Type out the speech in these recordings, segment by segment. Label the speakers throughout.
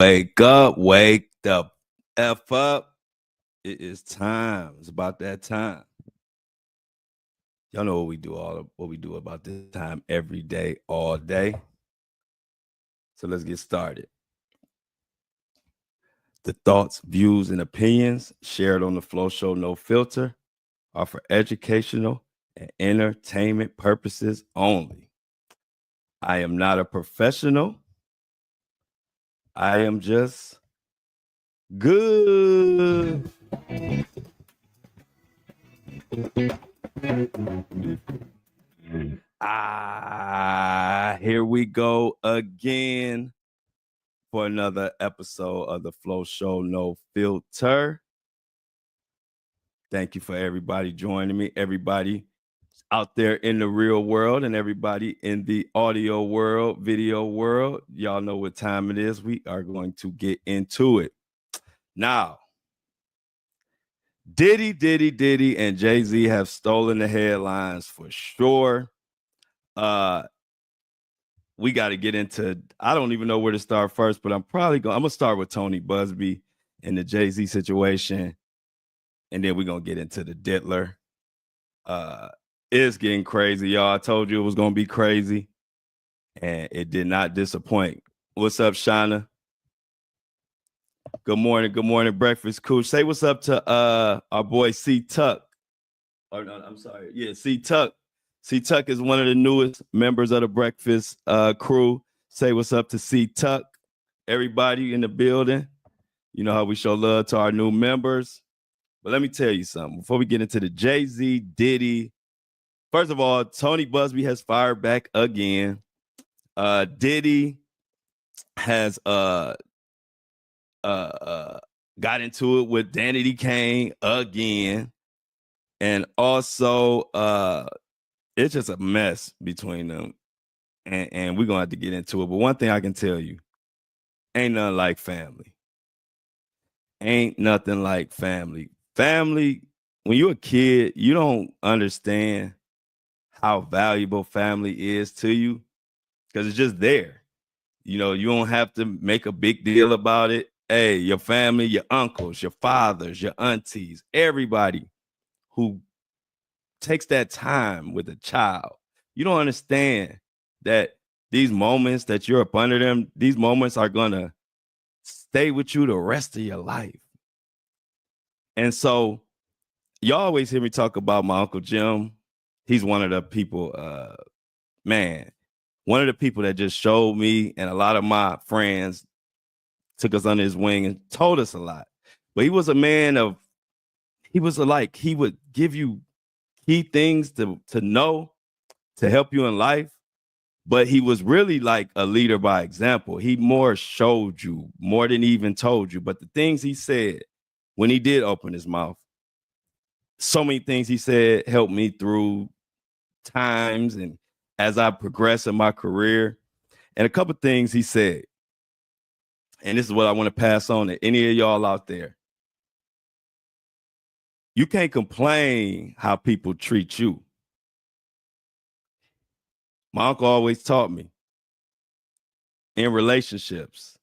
Speaker 1: Wake up, wake the F up. It is time. It's about that time. Y'all know what we do about this time every day, all day. So let's get started. The thoughts, views, and opinions shared on the Flow Show No Filter are for educational and entertainment purposes only. I am not a professional. I am just good. Here we go again for another episode of the Flow Show No Filter. Thank you for everybody joining me, everybody out there in the real world and everybody in the audio world, video world. Y'all know what time it is. We are going to get into it. Now, Diddy, and Jay-Z have stolen the headlines for sure. We got to get into, I don't even know where to start first, but I'm going to start with Tony Busby and the Jay-Z situation. And then we're going to get into the Diddler. It's getting crazy, y'all. I told you it was going to be crazy. And it did not disappoint. What's up, Shauna? Good morning, Breakfast Cool. Say what's up to our boy C Tuck. Or no, I'm sorry. Yeah, C Tuck. C Tuck is one of the newest members of the Breakfast crew. Say what's up to C Tuck. Everybody in the building. You know how we show love to our new members. But let me tell you something. Before we get into the Jay-Z, Diddy. First of all, Tony Busby has fired back again. Diddy has got into it with Danity Kane again. And also it's just a mess between them. And we're gonna have to get into it. But one thing I can tell you, ain't nothing like family. Ain't nothing like family. Family, when you're a kid, you don't understand how valuable family is to you because it's just there. You know, you don't have to make a big deal about it. Hey, your family, your uncles, your fathers, your aunties, everybody who takes that time with a child. You don't understand that these moments that you're up under them, these moments are going to stay with you the rest of your life. And so you always hear me talk about my Uncle Jim. He's one of the people, one of the people that just showed me, and a lot of my friends took us under his wing and told us a lot. But he was a man of, he would give you key things to know, to help you in life. But he was really like a leader by example. He more showed you more than he even told you. But the things he said when he did open his mouth, so many things he said helped me through times and as I progress in my career. And a couple things he said, and this is what I want to pass on to any of y'all out there. You can't complain how people treat you. My uncle always taught me in relationships,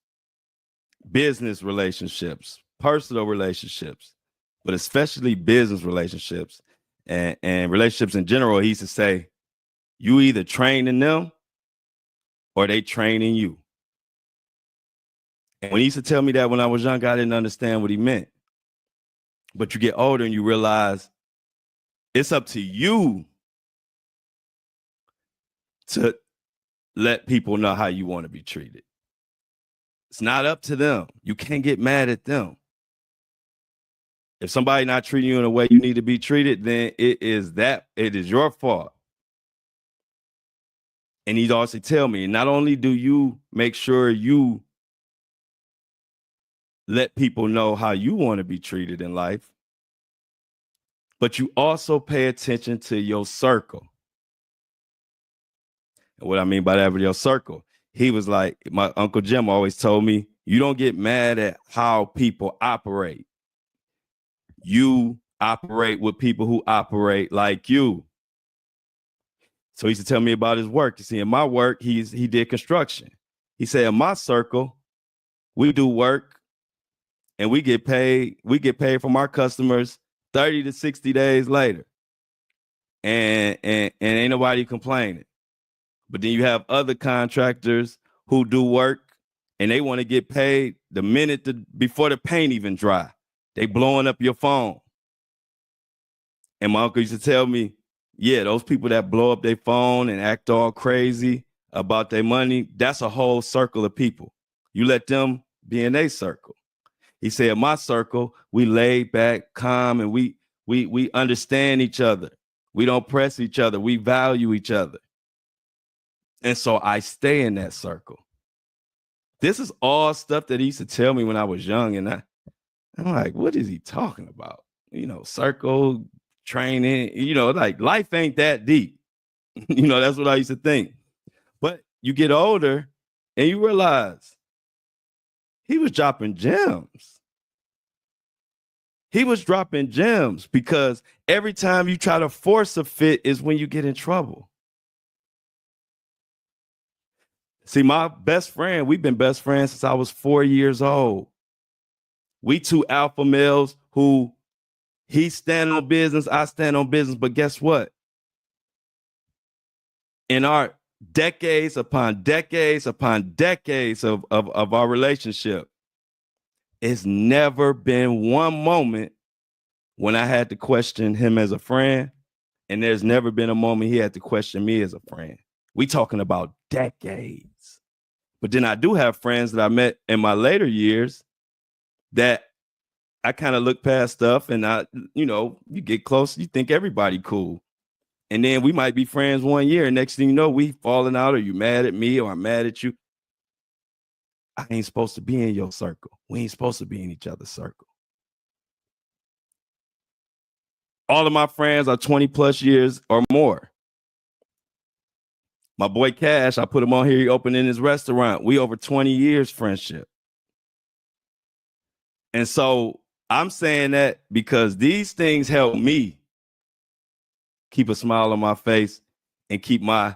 Speaker 1: business relationships, personal relationships, but especially business relationships and relationships in general, he used to say, you either train in them or they train in you. And when he used to tell me that when I was young, I didn't understand what he meant. But you get older and you realize it's up to you to let people know how you want to be treated. It's not up to them. You can't get mad at them. If somebody not treating you in a way you need to be treated, then it is your fault. And he'd also tell me, not only do you make sure you let people know how you want to be treated in life, but you also pay attention to your circle. And what I mean by that with your circle, he was like, my Uncle Jim always told me, you don't get mad at how people operate. You operate with people who operate like you. So he used to tell me about his work. You see, in my work, he did construction. He said, in my circle, we do work and we get paid from our customers 30 to 60 days later. And ain't nobody complaining. But then you have other contractors who do work and they want to get paid the minute before the paint even dry. They blowing up your phone. And my uncle used to tell me, yeah, those people that blow up their phone and act all crazy about their money, that's a whole circle of people. You let them be in their circle. He said, in my circle, we laid back, calm, and we understand each other. We don't press each other. We value each other. And so I stay in that circle. This is all stuff that he used to tell me when I was young. And I'm like, what is he talking about? You know, circle, training, you know, like life ain't that deep. You know, that's what I used to think. But you get older and you realize he was dropping gems. He was dropping gems because every time you try to force a fit is when you get in trouble. See, my best friend, we've been best friends since I was 4 years old. We two alpha males who he stand on business, I stand on business. But guess what? In our decades upon decades upon decades of our relationship, it's never been one moment when I had to question him as a friend. And there's never been a moment he had to question me as a friend. We talking about decades. But then I do have friends that I met in my later years that I kind of look past stuff and you get close, you think everybody cool. And then we might be friends 1 year and next thing you know, we falling out or you mad at me or I'm mad at you. I ain't supposed to be in your circle. We ain't supposed to be in each other's circle. All of my friends are 20 plus years or more. My boy Cash, I put him on here, he opening his restaurant. We over 20 years friendship. And so I'm saying that because these things help me keep a smile on my face and keep my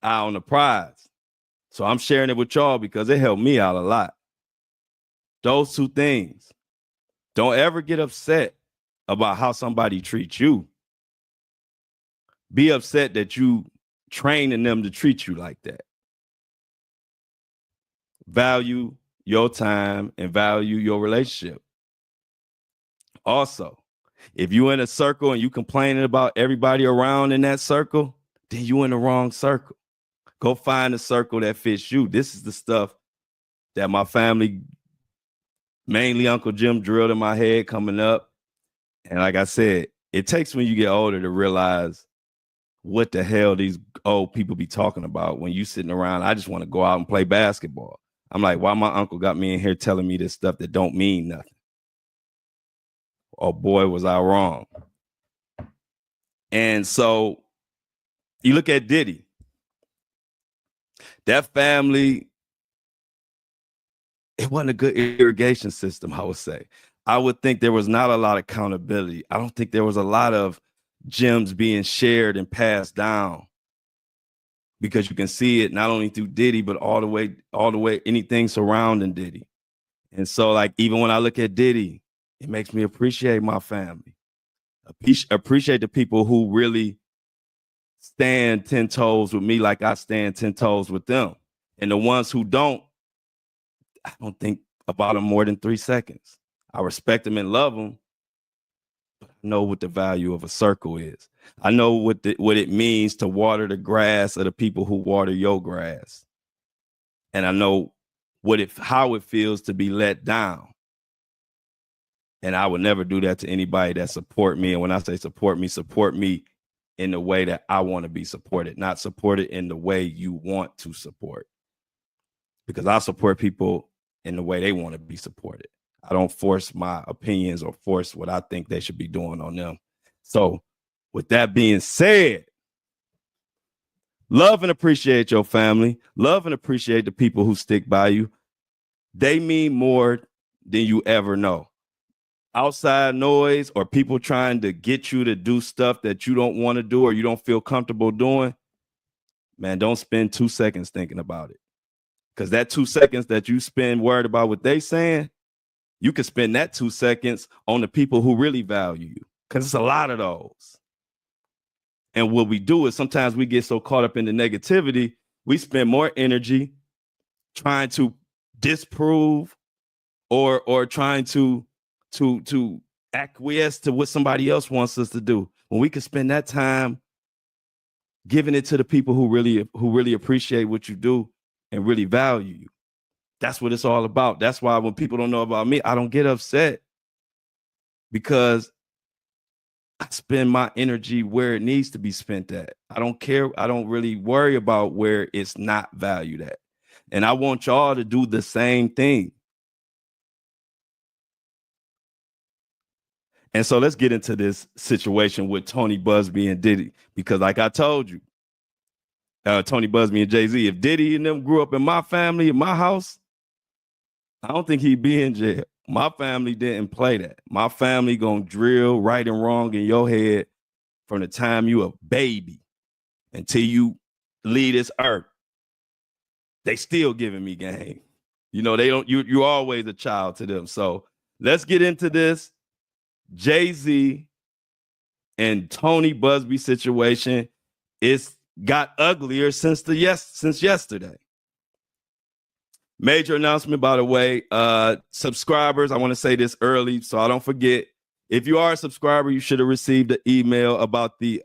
Speaker 1: eye on the prize. So I'm sharing it with y'all because it helped me out a lot. Those two things. Don't ever get upset about how somebody treats you. Be upset that you training them to treat you like that. Value your time and value your relationship. Also, if you're in a circle and you complaining about everybody around in that circle, then you in the wrong circle. Go find a circle that fits you. This is the stuff that my family, mainly Uncle Jim, drilled in my head coming up. And like I said, it takes when you get older to realize what the hell these old people be talking about when you sitting around. I just want to go out and play basketball. I'm like, why my uncle got me in here telling me this stuff that don't mean nothing? Oh boy, was I wrong. And so you look at Diddy. That family, it wasn't a good irrigation system, I would say. I would think there was not a lot of accountability. I don't think there was a lot of gems being shared and passed down, because you can see it not only through Diddy, but all the way, anything surrounding Diddy. And so like, even when I look at Diddy, it makes me appreciate my family, appreciate the people who really stand 10 toes with me like I stand 10 toes with them. And the ones who don't, I don't think about them more than 3 seconds. I respect them and love them, but I know what the value of a circle is. I know what it means to water the grass of the people who water your grass. And I know how it feels to be let down. And I would never do that to anybody that support me. And when I say support me in the way that I want to be supported, not supported in the way you want to support. Because I support people in the way they want to be supported. I don't force my opinions or force what I think they should be doing on them. So with that being said, love and appreciate your family. Love and appreciate the people who stick by you. They mean more than you ever know. Outside noise or people trying to get you to do stuff that you don't want to do or you don't feel comfortable doing, man, don't spend 2 seconds thinking about it. Because that 2 seconds that you spend worried about what they saying, you can spend that 2 seconds on the people who really value you. Because it's a lot of those. And what we do is sometimes we get so caught up in the negativity, we spend more energy trying to disprove or trying to acquiesce to what somebody else wants us to do. When we can spend that time giving it to the people who really appreciate what you do and really value you. That's what it's all about. That's why when people don't know about me, I don't get upset, because I spend my energy where it needs to be spent at. I don't care. I don't really worry about where it's not valued at. And I want y'all to do the same thing. And so let's get into this situation with Tony Busby and Diddy, because like I told you, Tony Busby and Jay-Z, if Diddy and them grew up in my family, in my house, I don't think he'd be in jail. My family didn't play that. My family gonna drill right and wrong in your head from the time you a baby until you leave this earth. They still giving me game. You know, they don't, you're always a child to them. So let's get into this Jay-Z and Tony Busby situation. It's got uglier since yesterday. Major announcement, by the way, subscribers. I want to say this early so I don't forget. If you are a subscriber, you should have received an email about the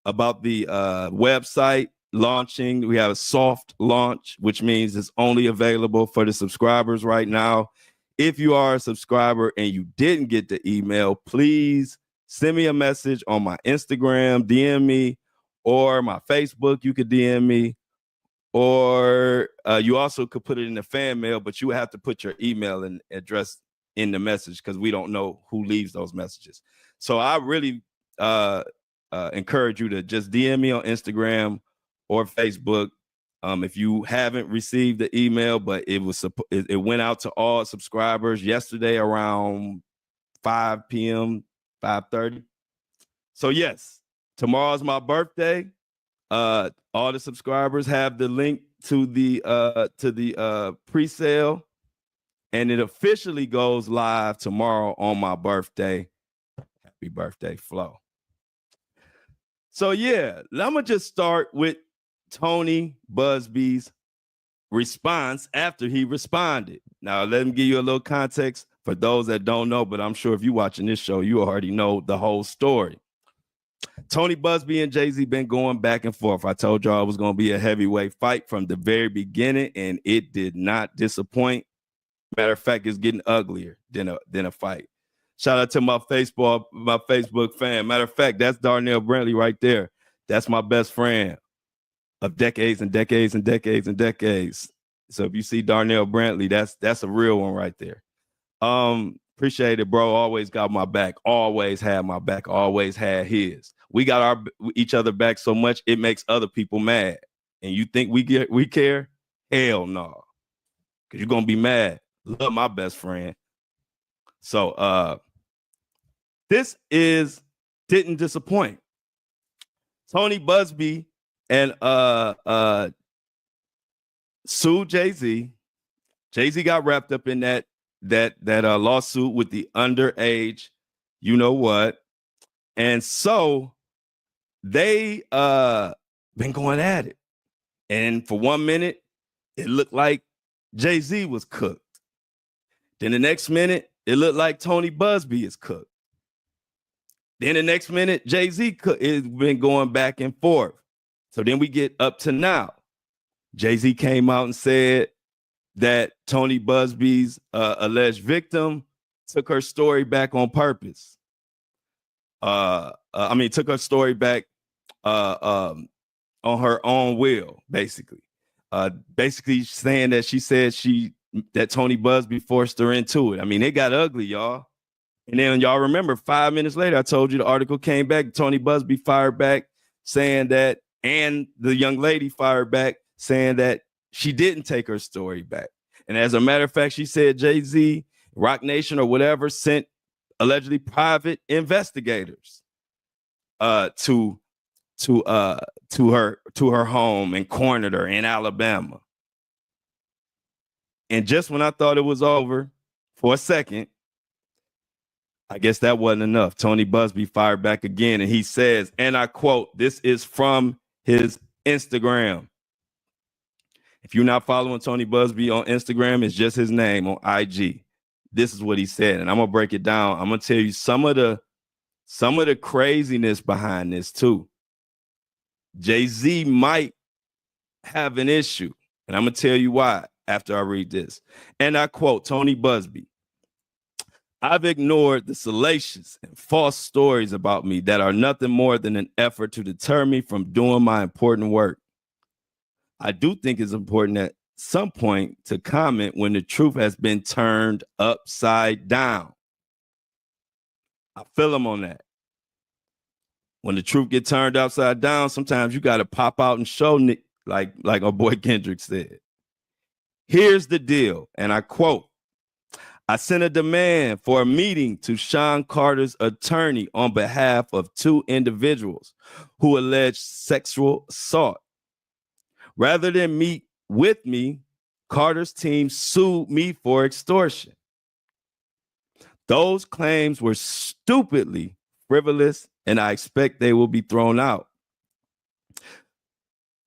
Speaker 1: website launching. We have a soft launch, which means it's only available for the subscribers right now. If you are a subscriber and you didn't get the email, please send me a message on my Instagram, DM me, or my Facebook. You could DM me. Or you also could put it in the fan mail, but you have to put your email and address in the message because we don't know who leaves those messages. So I really encourage you to just DM me on Instagram or Facebook if you haven't received the email, but it went out to all subscribers yesterday around 5 p.m., 5:30. So yes, tomorrow's my birthday. All the subscribers have the link to the pre-sale, and it officially goes live tomorrow on my birthday. Happy birthday, Flo. So yeah, I'm gonna just start with Tony Busby's response after he responded. Now let me give you a little context for those that don't know, but I'm sure if you're watching this show, you already know the whole story. Tony Busby and Jay-Z been going back and forth. I told y'all it was going to be a heavyweight fight from the very beginning, and it did not disappoint. Matter of fact, it's getting uglier than a fight. Shout out to my Facebook fan. Matter of fact, that's Darnell Brantley right there. That's my best friend of decades and decades and decades and decades. So if you see Darnell Brantley, that's a real one right there. Appreciate it, bro. Always got my back. Always had my back. Always had his. We got each other back so much it makes other people mad. And you think we care? Hell no. Because you're gonna be mad. Love my best friend. So this didn't disappoint. Tony Busby and sued Jay-Z. Jay-Z got wrapped up in that lawsuit with the underage, you know what? And so they been going at it. And for 1 minute, it looked like Jay-Z was cooked. Then the next minute, it looked like Tony Busby is cooked. Then the next minute, Jay-Z has been going back and forth. So then we get up to now. Jay-Z came out and said that Tony Busby's alleged victim took her story back on purpose. Took her story back on her own will, basically. Basically saying that she said that Tony Busby forced her into it. I mean, it got ugly, y'all. And then y'all remember 5 minutes later, I told you the article came back. Tony Busby fired back saying that, and the young lady fired back saying that she didn't take her story back. And as a matter of fact, she said Jay-Z, Rock Nation or whatever sent allegedly private investigators to her home and cornered her in Alabama. And just when I thought it was over for a second, I guess that wasn't enough. Tony Busby fired back again, and he says, and I quote, this is from his Instagram. If you're not following Tony Busby on Instagram, it's just his name on IG. This is what he said, and I'm gonna break it down. I'm gonna tell you some of the craziness behind this too. Jay-Z might have an issue, and I'm gonna tell you why after I read this. And I quote Tony Busby. I've ignored the salacious and false stories about me that are nothing more than an effort to deter me from doing my important work. I do think it's important at some point to comment when the truth has been turned upside down. I feel him on that. When the truth gets turned upside down, sometimes you got to pop out and show, like our boy Kendrick said. Here's the deal, and I quote, I sent a demand for a meeting to Sean Carter's attorney on behalf of two individuals who alleged sexual assault. Rather than meet with me, Carter's team sued me for extortion. Those claims were stupidly frivolous, and I expect they will be thrown out.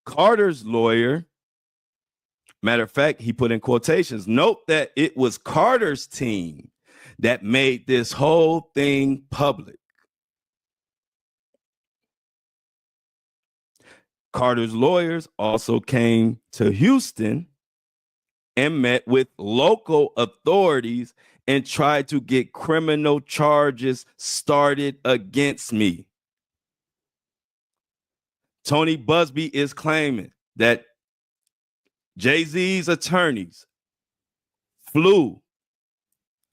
Speaker 1: Carter's lawyer, matter of fact, he put in quotations, note that it was Carter's team that made this whole thing public. Carter's lawyers also came to Houston and met with local authorities and tried to get criminal charges started against me. Tony Busby is claiming that Jay-Z's attorneys flew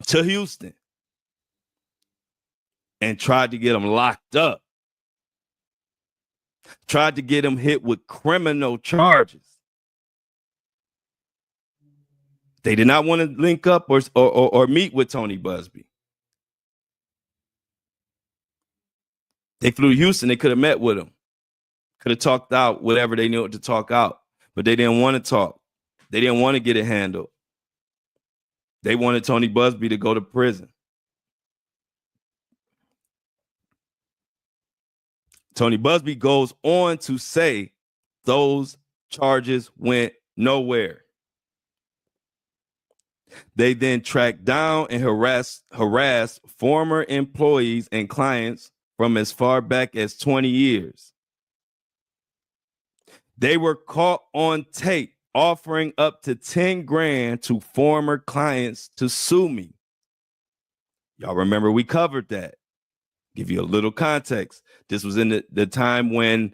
Speaker 1: to Houston and tried to get him locked up, tried to get him hit with criminal charges. They did not want to link up or meet with Tony Busby. They flew to Houston. They could have met with him, could have talked out whatever they knew to talk out, but they didn't want to talk. They didn't want to get it handled. They wanted Tony Busby to go to prison. Tony Busby goes on to say those charges went nowhere. They then tracked down and harassed former employees and clients from as far back as 20 years. They were caught on tape offering up to 10 grand to former clients to sue me. Y'all remember we covered that. Give you a little context. This was in the time when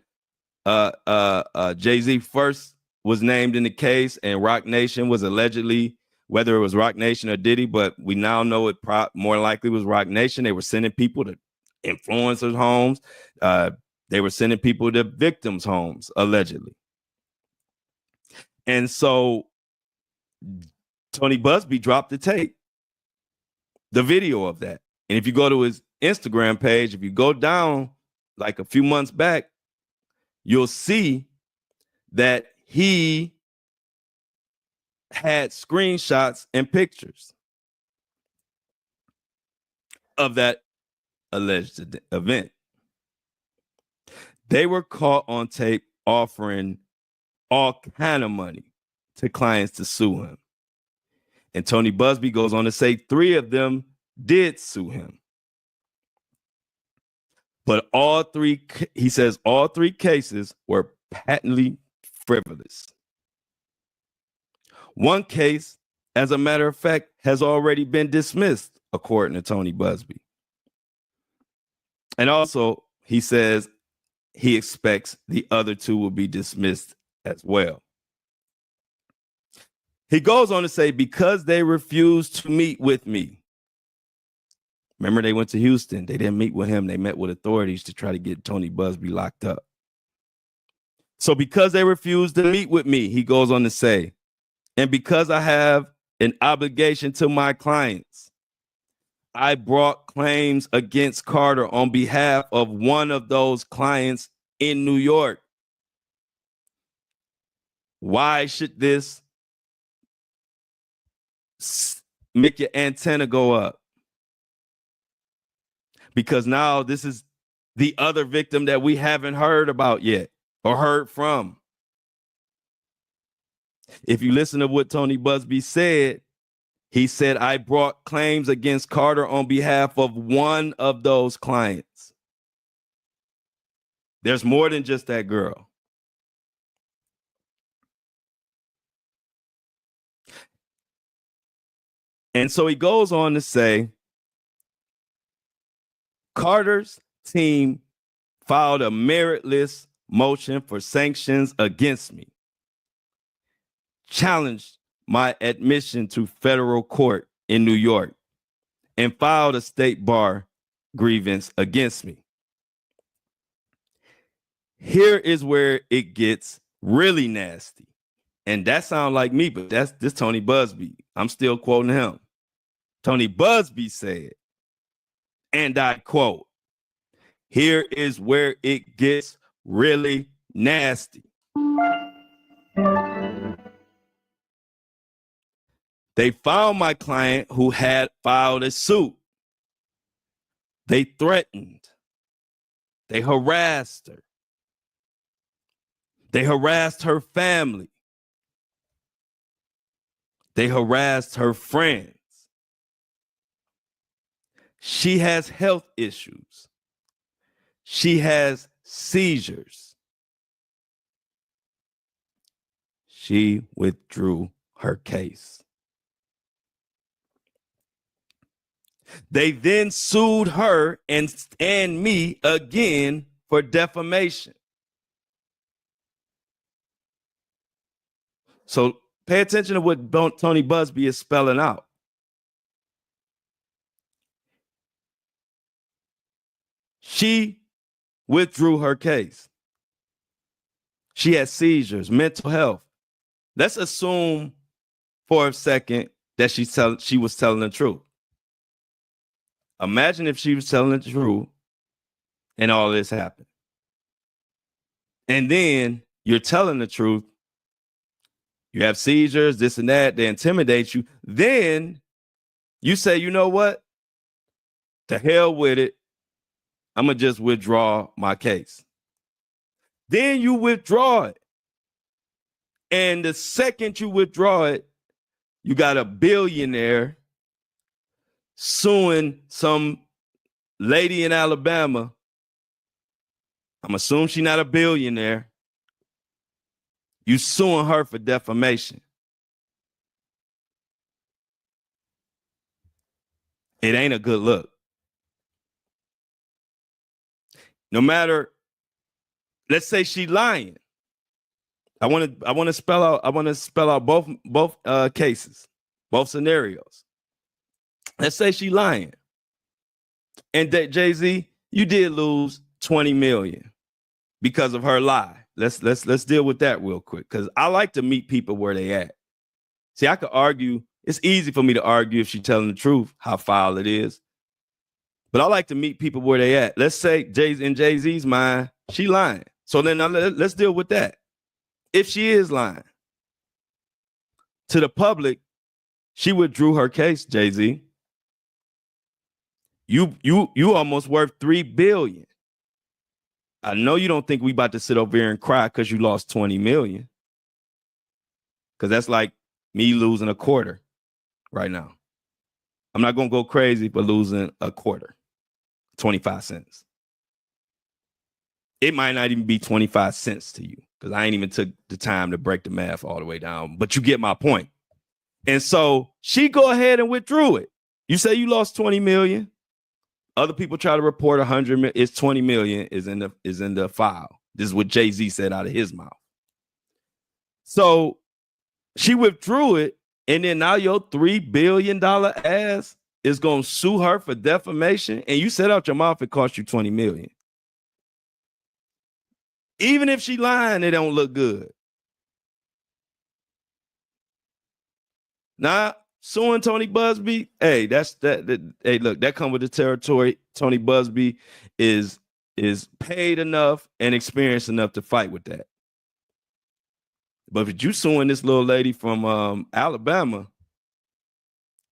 Speaker 1: Jay-Z first was named in the case, and Roc Nation was allegedly, whether it was Roc Nation or Diddy, but we now know it more likely was Roc Nation. They were sending people to influencers' homes. They were sending people to victims' homes, allegedly. And so Tony Busby dropped the tape, the video of that. And if you go to his Instagram page, if you go down like a few months back, you'll see that he had screenshots and pictures of that alleged event. They were caught on tape offering all kind of money to clients to sue him. And Tony Busby goes on to say 3 of them did sue him. But he says all 3 cases were patently frivolous. One case, as a matter of fact, has already been dismissed, according to Tony Busby. And also, he says he expects the other 2 will be dismissed as well. He goes on to say, because they refused to meet with me. Remember, they went to Houston. They didn't meet with him. They met with authorities to try to get Tony Busby locked up. So because they refused to meet with me, he goes on to say, and because I have an obligation to my clients, I brought claims against Carter on behalf of one of those clients in New York. Why should this make your antenna go up. Because now this is the other victim that we haven't heard about yet or heard from. If you listen to what Tony Busby said, he said, I brought claims against Carter on behalf of one of those clients. There's more than just that girl. And so he goes on to say, Carter's team filed a meritless motion for sanctions against me, challenged my admission to federal court in New York, and filed a state bar grievance against me. Here is where it gets really nasty. And that sounds like me, but that's this Tony Busby. I'm still quoting him. Tony Busby said, and I quote, here is where it gets really nasty. They found my client who had filed a suit. They threatened. They harassed her. They harassed her family. They harassed her friends. She has health issues. She has seizures. She withdrew her case. They then sued her and me again for defamation. So pay attention to what Tony Busby is spelling out. She withdrew her case. She had seizures, mental health. Let's assume for a second that she was telling the truth. Imagine if she was telling the truth and all this happened. And then you're telling the truth. You have seizures, this and that. They intimidate you. Then you say, you know what? To hell with it. I'm going to just withdraw my case. Then you withdraw it. And the second you withdraw it, you got a billionaire suing some lady in Alabama. I'm assuming she's not a billionaire. You suing her for defamation. It ain't a good look. No matter, let's say she lying. I want to spell out both cases, both scenarios. Let's say she lying. And that Jay-Z, you did lose 20 million because of her lie. Let's deal with that real quick, because I like to meet people where they at. See, I could argue. It's easy for me to argue if she's telling the truth, how foul it is. But I like to meet people where they at. Let's say in Jay-Z's mind, she lying. So then let's deal with that. If she is lying to the public, she withdrew her case, Jay-Z. You almost worth $3 billion. I know you don't think we about to sit over here and cry because you lost 20 million. Because that's like me losing a quarter right now. I'm not going to go crazy for losing a quarter, 25 cents. It might not even be 25 cents to you because I ain't even took the time to break the math all the way down. But you get my point. And so she go ahead and withdrew it. You say you lost 20 million. Other people try to report 100 million. It's 20 million is in the file. This is what Jay-Z said out of his mouth. So she withdrew it, and then now your $3 billion ass is going to sue her for defamation, and you said out your mouth it cost you 20 million. Even if she lying, it don't look good. Now, suing Tony Busby, hey, hey, look, that come with the territory. Tony Busby is paid enough and experienced enough to fight with that. But if you suing this little lady from Alabama,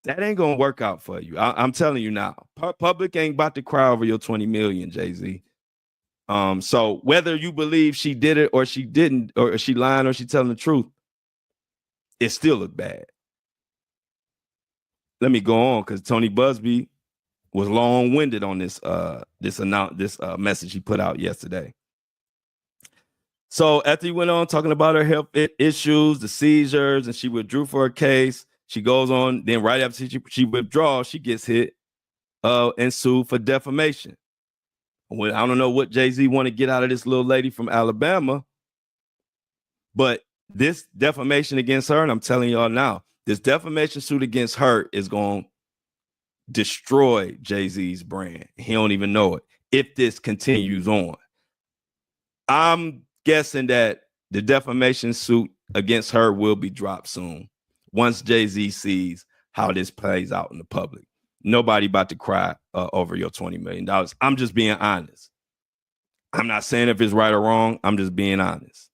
Speaker 1: That ain't gonna work out for you. I'm telling you now. Public ain't about to cry over your 20 million, Jay-Z. So whether you believe she did it or she didn't, or she lying or she telling the truth, it still look bad. Let me go on because Tony Busby was long-winded on this message he put out yesterday. So after he went on talking about her health issues, the seizures, and she withdrew for her case, she goes on. Then right after she withdraws, she gets hit and sued for defamation. Well, I don't know what Jay-Z want to get out of this little lady from Alabama, but this defamation against her, and I'm telling y'all now, this defamation suit against her is going to destroy Jay-Z's brand. He don't even know it if this continues on. I'm guessing that the defamation suit against her will be dropped soon once Jay-Z sees how this plays out in the public. Nobody about to cry over your $20 million. I'm just being honest. I'm not saying if it's right or wrong. I'm just being honest.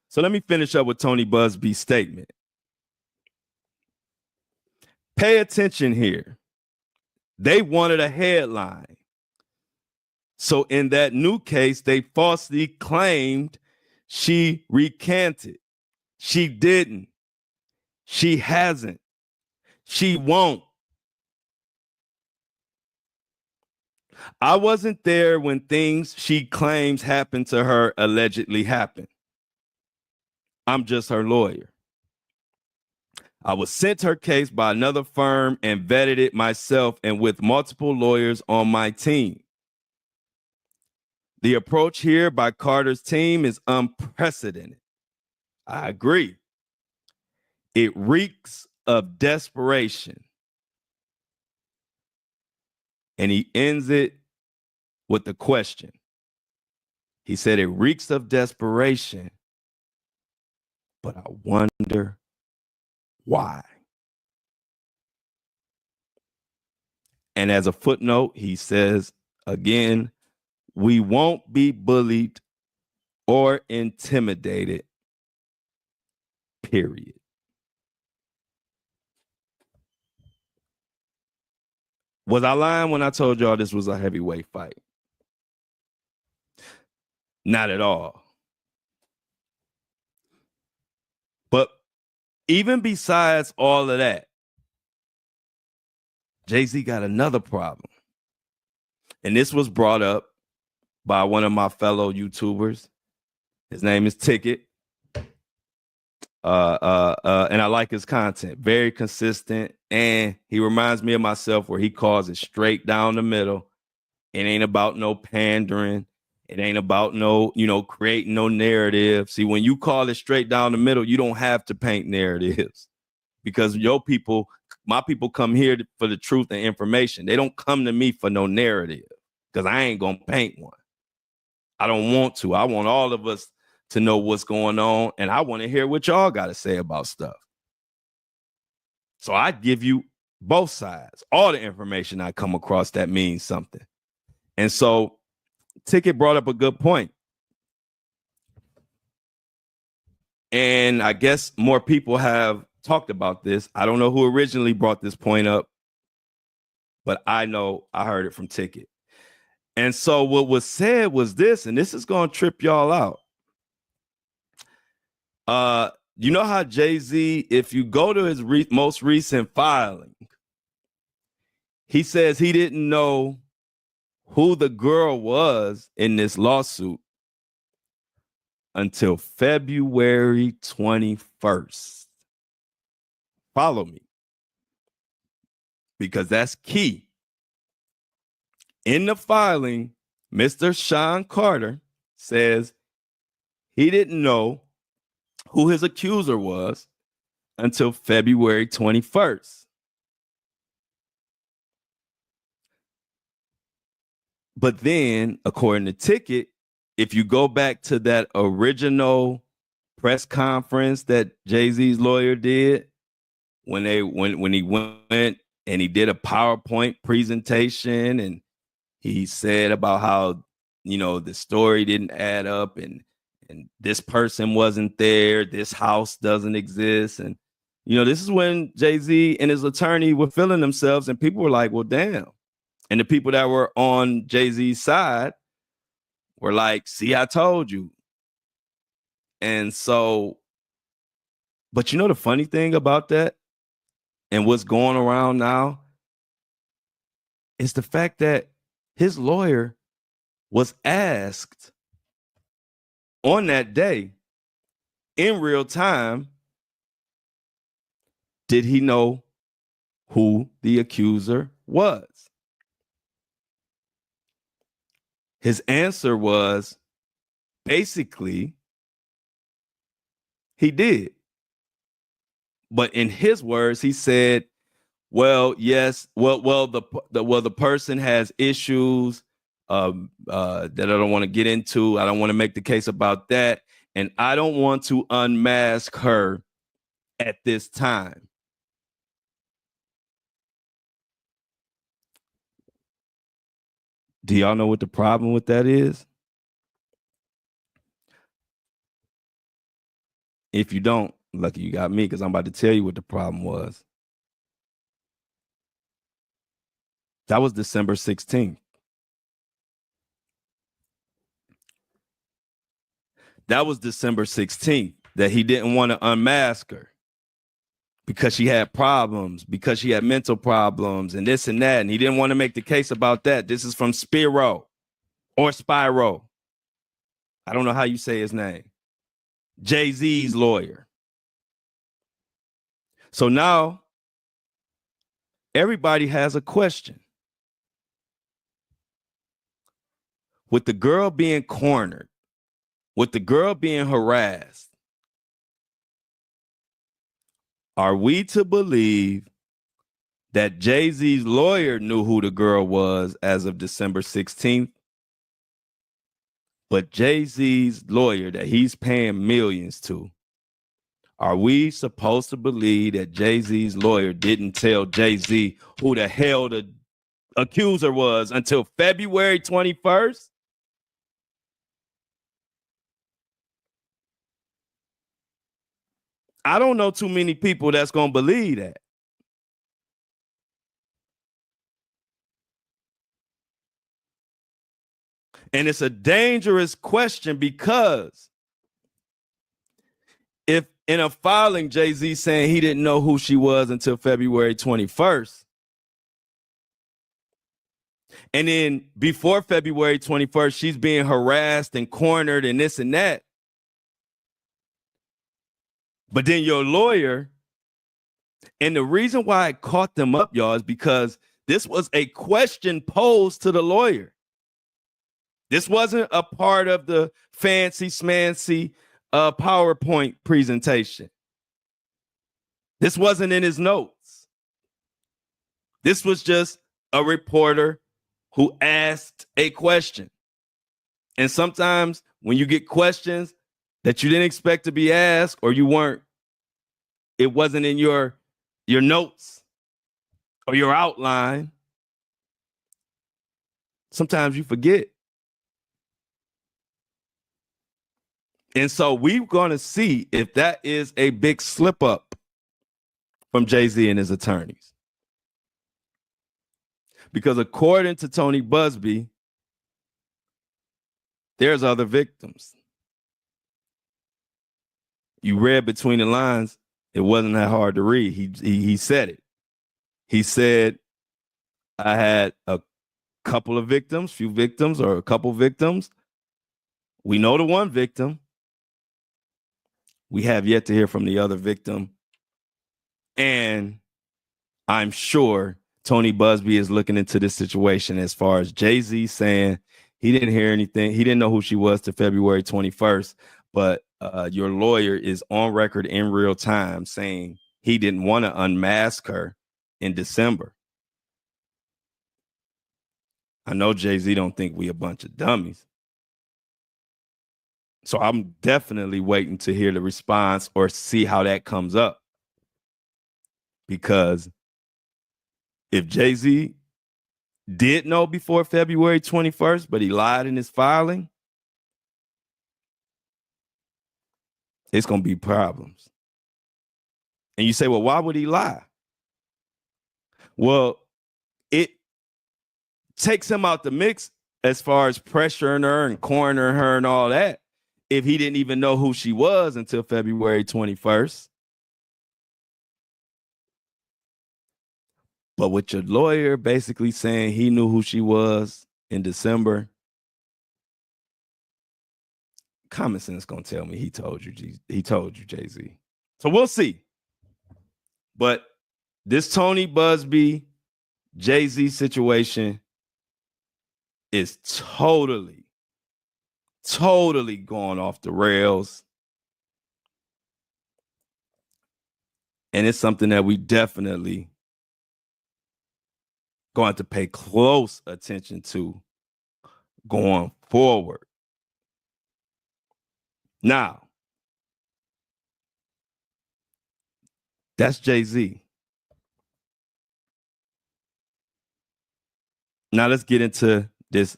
Speaker 1: So let me finish up with Tony Busby's statement. Pay attention here. They wanted a headline. So in that new case, they falsely claimed she recanted. She didn't. She hasn't. She won't. I wasn't there when things she claims happened to her allegedly happened. I'm just her lawyer. I was sent her case by another firm and vetted it myself and with multiple lawyers on my team. The approach here by Carter's team is unprecedented. I agree. It reeks of desperation. And he ends it with the question. He said it reeks of desperation, but I wonder why. And as a footnote, he says, again, we won't be bullied or intimidated, period. Was I lying when I told y'all this was a heavyweight fight? Not at all. But even besides all of that, Jay-Z got another problem. And this was brought up by one of my fellow YouTubers. His name is Ticket. And I like his content. Very consistent. And he reminds me of myself where he calls it straight down the middle. It ain't about no pandering. It ain't about no, creating no narrative. See, when you call it straight down the middle, you don't have to paint narratives because my people come here for the truth and information. They don't come to me for no narrative because I ain't going to paint one. I don't want to. I want all of us to know what's going on. And I want to hear what y'all got to say about stuff. So I give you both sides, all the information I come across that means something. And so Ticket brought up a good point. And I guess more people have talked about this. I don't know who originally brought this point up, but I know I heard it from Ticket. And so what was said was this, and this is going to trip y'all out. You know how Jay-Z, if you go to his most recent filing, he says he didn't know who the girl was in this lawsuit until February 21st. Follow me, because that's key. In the filing, Mr. Sean Carter says he didn't know who his accuser was until February 21st. But then, according to Ticket, if you go back to that original press conference that Jay-Z's lawyer did, when he went and he did a PowerPoint presentation and he said about how, the story didn't add up and this person wasn't there, this house doesn't exist. And This is when Jay-Z and his attorney were feeling themselves, and people were like, well, damn. And the people that were on Jay-Z's side were like, see, I told you. And so, but the funny thing about that and what's going around now is the fact that his lawyer was asked on that day in real time, did he know who the accuser was? His answer was basically he did. But in his words, he said, well, yes, the person has issues that I don't want to get into. I don't want to make the case about that. And I don't want to unmask her at this time. Do y'all know what the problem with that is? If you don't, lucky you got me, because I'm about to tell you what the problem was. That was December 16th. That was December 16th that he didn't want to unmask her because she had problems, because she had mental problems and this and that. And he didn't want to make the case about that. This is from Spiro or Spyro. I don't know how you say his name. Jay-Z's lawyer. So now everybody has a question. With the girl being cornered, with the girl being harassed, are we to believe that Jay-Z's lawyer knew who the girl was as of December 16th? But Jay-Z's lawyer that he's paying millions to, are we supposed to believe that Jay-Z's lawyer didn't tell Jay-Z who the hell the accuser was until February 21st? I don't know too many people that's going to believe that. And it's a dangerous question because if in a filing, Jay-Z saying he didn't know who she was until February 21st, and then before February 21st, she's being harassed and cornered and this and that. But then your lawyer, and the reason why I caught them up, y'all, is because this was a question posed to the lawyer. This wasn't a part of the fancy smancy PowerPoint presentation. This wasn't in his notes. This was just a reporter who asked a question. And sometimes when you get questions that you didn't expect to be asked or it wasn't in your notes or your outline, sometimes you forget. And so we're going to see if that is a big slip up from Jay-Z and his attorneys. Because according to Tony Busby, there's other victims. You read between the lines, it wasn't that hard to read. He said it. He said, I had a couple of victims, few victims, or a couple victims. We know the one victim. We have yet to hear from the other victim. And I'm sure Tony Busby is looking into this situation as far as Jay-Z saying he didn't hear anything. He didn't know who she was to February 21st. But your lawyer is on record in real time saying he didn't want to unmask her in December. I know Jay-Z don't think we a bunch of dummies. So I'm definitely waiting to hear the response or see how that comes up. Because if Jay-Z did know before February 21st, but he lied in his filing, it's going to be problems. And you say, well, why would he lie? Well, it takes him out the mix as far as pressuring her and cornering her and all that if he didn't even know who she was until February 21st. But with your lawyer basically saying he knew who she was in December, common sense gonna tell me he told you, Jay-Z. So we'll see. But this Tony Busby, Jay-Z situation is totally going off the rails. And it's something that we definitely going to pay close attention to going forward. Now, that's Jay-Z. Now let's get into this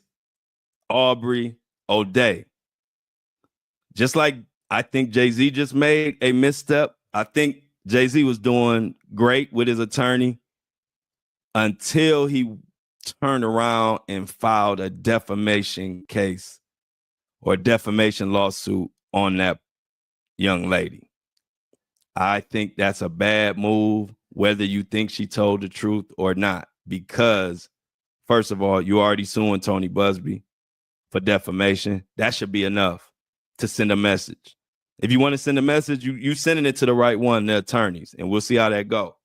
Speaker 1: Aubrey O'Day. Just like I think Jay-Z just made a misstep, I think Jay-Z was doing great with his attorney until he turned around and filed a defamation case or a defamation lawsuit on that young lady. I think that's a bad move, whether you think she told the truth or not, because first of all, you already suing Tony Busby for defamation. That should be enough to send a message. If you want to send a message, you sending it to the right one, the attorneys, and we'll see how that go.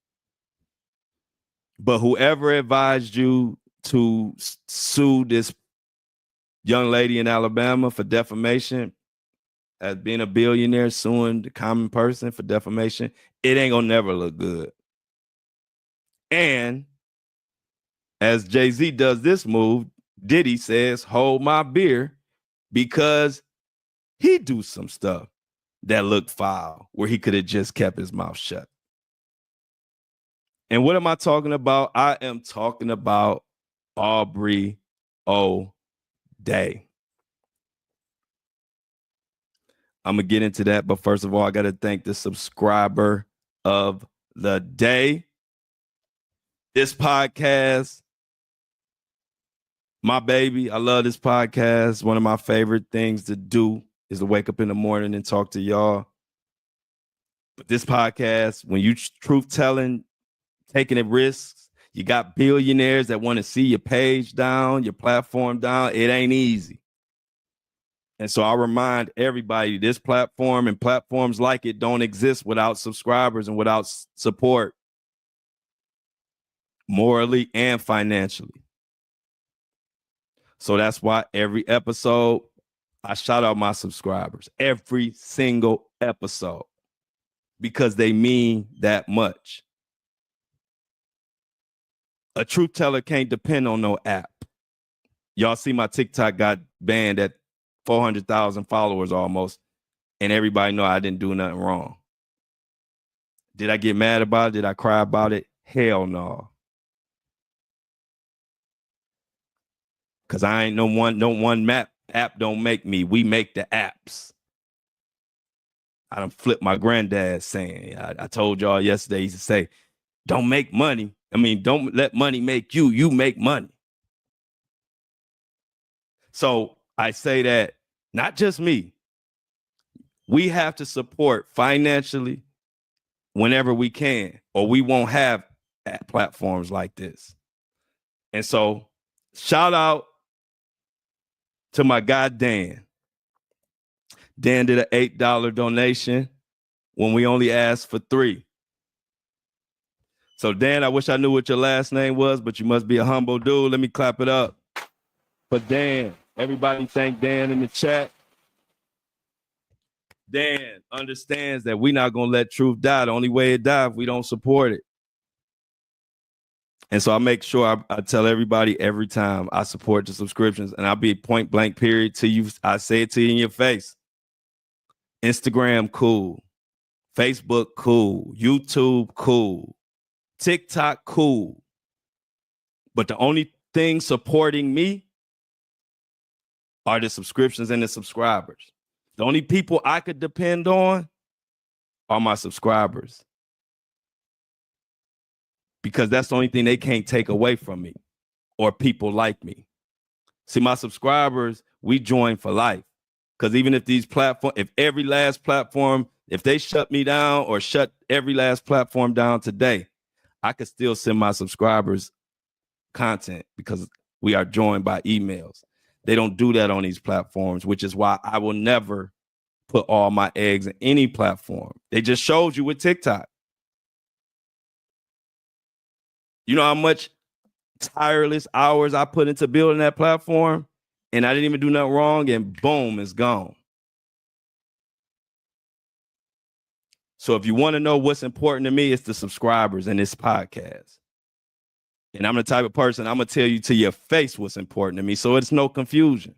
Speaker 1: But whoever advised you to sue this young lady in Alabama for defamation, as being a billionaire suing the common person for defamation, it ain't gonna never look good. And as Jay-Z does this move, Diddy says, hold my beer, because he do some stuff that looked foul where he could have just kept his mouth shut. And what am I talking about? I am talking about Aubrey O'Day. I'm going to get into that. But first of all, I got to thank the subscriber of the day. This podcast, my baby, I love this podcast. One of my favorite things to do is to wake up in the morning and talk to y'all. But this podcast, when you truth telling, taking it risks, you got billionaires that want to see your page down, your platform down. It ain't easy. And so I remind everybody, this platform and platforms like it don't exist without subscribers and without support, morally and financially. So that's why every episode, I shout out my subscribers, every single episode, because they mean that much. A truth teller can't depend on no app. Y'all see my TikTok got banned at 400,000 followers almost, and everybody know I didn't do nothing wrong. Did I get mad about it? Did I cry about it? Hell no. Because I ain't no one map app don't make me. We make the apps. I done flipped my granddad saying. I told y'all yesterday, he used to say, don't make money. I mean, don't let money make you. You make money. So I say that not just me. We have to support financially whenever we can, or we won't have platforms like this. And so shout out to my guy, Dan. Dan did an $8 donation when we only asked for $3. So Dan, I wish I knew what your last name was, but you must be a humble dude. Let me clap it up for Dan. Everybody thank Dan in the chat. Dan understands that we're not going to let truth die. The only way it dies if we don't support it. And so I make sure I tell everybody every time I support the subscriptions, and I'll be point blank period to you. I say it to you in your face. Instagram, cool. Facebook, cool. YouTube, cool. TikTok, cool. But the only thing supporting me are the subscriptions and the subscribers. The only people I could depend on are my subscribers. because that's the only thing they can't take away from me or people like me. See, my subscribers, we join for life. Because even if these platforms, if every last platform, if they shut me down or shut every last platform down today, I could still send my subscribers content because we are joined by emails. They don't do that on these platforms, which is why I will never put all my eggs in any platform. They just showed you with TikTok. You know how much tireless hours I put into building that platform, and I didn't even do nothing wrong, and boom, it's gone. So if you want to know what's important to me, it's the subscribers in this podcast. And I'm the type of person, I'm going to tell you to your face what's important to me, so it's no confusion.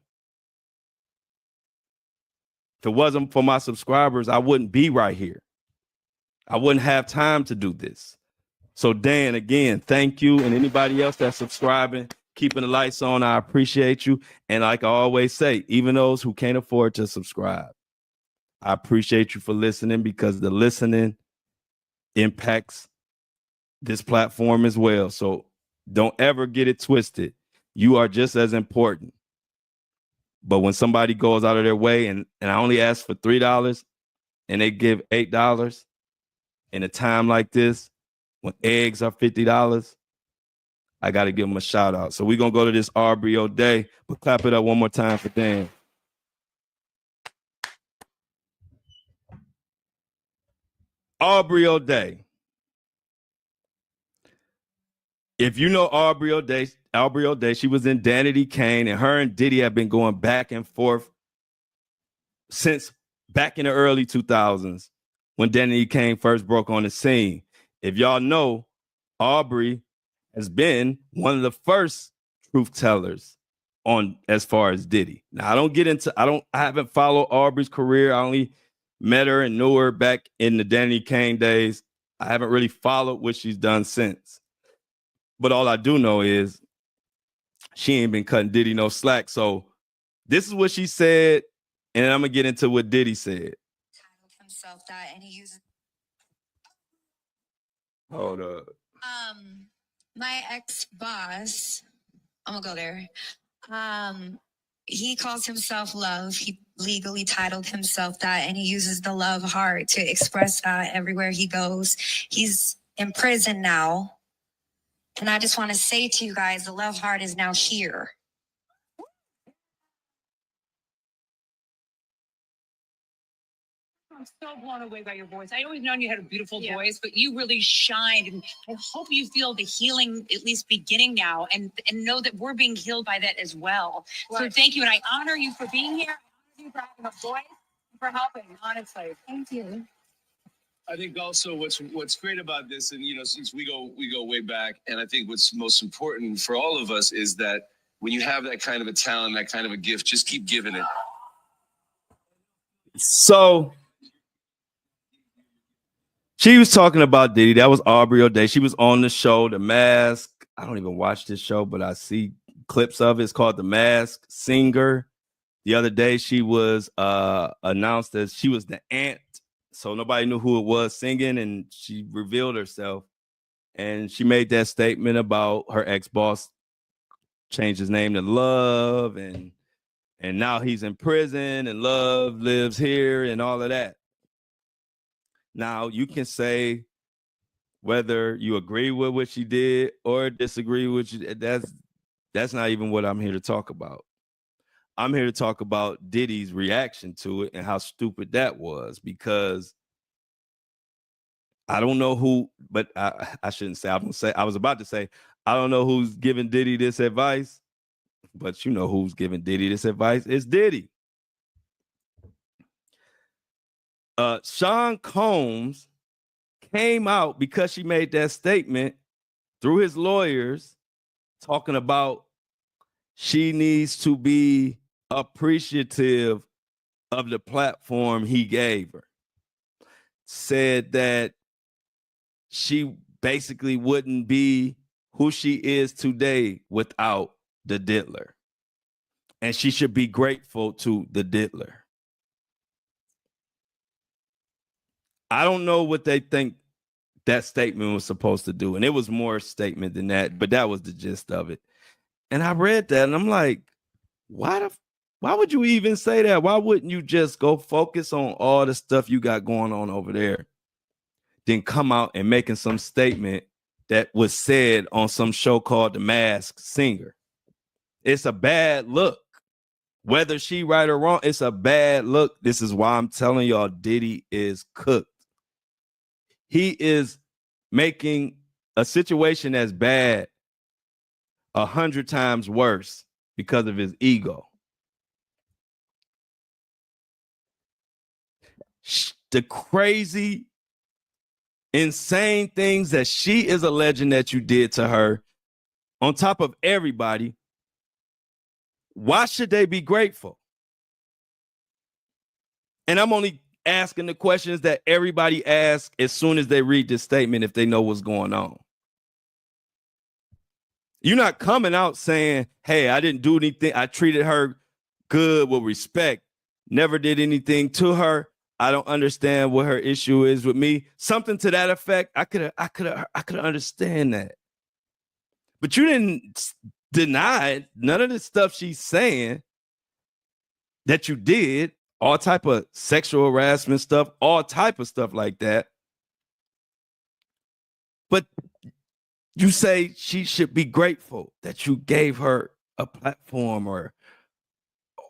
Speaker 1: If it wasn't for my subscribers, I wouldn't be right here. I wouldn't have time to do this. So Dan, again, thank you. And anybody else that's subscribing, keeping the lights on, I appreciate you. And like I always say, even those who can't afford to subscribe, I appreciate you for listening, because the listening impacts this platform as well. So don't ever get it twisted. You are just as important. But when somebody goes out of their way and I only ask for $3 and they give $8 in a time like this, when eggs are $50, I got to give them a shout out. So we're going to go to this Aubrey O'Day, but clap it up one more time for Dan. Aubrey O'Day. If you know Aubrey O'Day, she was in Danity Kane, and her and Diddy have been going back and forth since back in the early 2000s when Danity Kane first broke on the scene. If y'all know, Aubrey has been one of the first truth tellers on as far as Diddy. Now, I haven't followed Aubrey's career. I only met her and knew her back in the Danity Kane days. I haven't really followed what she's done since. But all I do know is she ain't been cutting Diddy no slack. So this is what she said, and I'm gonna get into what Diddy said. Himself that, and he uses. Hold up. My ex-boss, I'm gonna go there. He calls himself Love. He legally titled himself that, and he uses the love heart to express that everywhere he goes. He's in prison now. And I just want to say to you guys, the love heart is now here. I'm so blown away by your voice. I always known you had a beautiful voice, but you really shined. And I hope you feel the healing at least beginning now, and know that we're being healed by that as well. Right. So thank you. And I honor you for being here. I honor you for having a voice and for helping, honestly. Thank you. I think also what's great about this, and since we go way back, and I think what's most important for all of us is that when you have that kind of a talent, that kind of a gift, just keep giving it. So she was talking about Diddy. That was Aubrey O'Day. She was on the show, The Mask. I don't even watch this show, but I see clips of it. It's called The Mask Singer. The other day, she was announced as she was the aunt. So nobody knew who it was singing, and she revealed herself. And she made that statement about her ex-boss changed his name to Love, and now he's in prison, and Love lives here, and all of that. Now, you can say whether you agree with what she did or disagree with you. That's not even what I'm here to talk about. I'm here to talk about Diddy's reaction to it and how stupid that was, because I don't know who, but I shouldn't say. I was about to say, I don't know who's giving Diddy this advice, but you know who's giving Diddy this advice. It's Diddy. Sean Combs came out because she made that statement through his lawyers talking about she needs to be appreciative of the platform he gave her. Said that she basically wouldn't be who she is today without the diddler. And she should be grateful to the diddler. I don't know what they think that statement was supposed to do. And it was more statement than that, but that was the gist of it. And I read that and I'm like, why would you even say that? Why wouldn't you just go focus on all the stuff you got going on over there? Then come out and making some statement that was said on some show called The Masked Singer. It's a bad look. Whether she right or wrong, it's a bad look. This is why I'm telling y'all Diddy is cooked. He is making a situation that's bad 100 times worse because of his ego. The crazy, insane things that she is alleging that you did to her, on top of everybody, why should they be grateful? And I'm only asking the questions that everybody asks as soon as they read this statement if they know what's going on. You're not coming out saying, hey, I didn't do anything. I treated her good with respect. Never did anything to her. I don't understand what her issue is with me. Something to that effect. I could understand that. But you didn't deny none of the stuff she's saying that you did, all type of sexual harassment stuff, all type of stuff like that. But you say she should be grateful that you gave her a platform or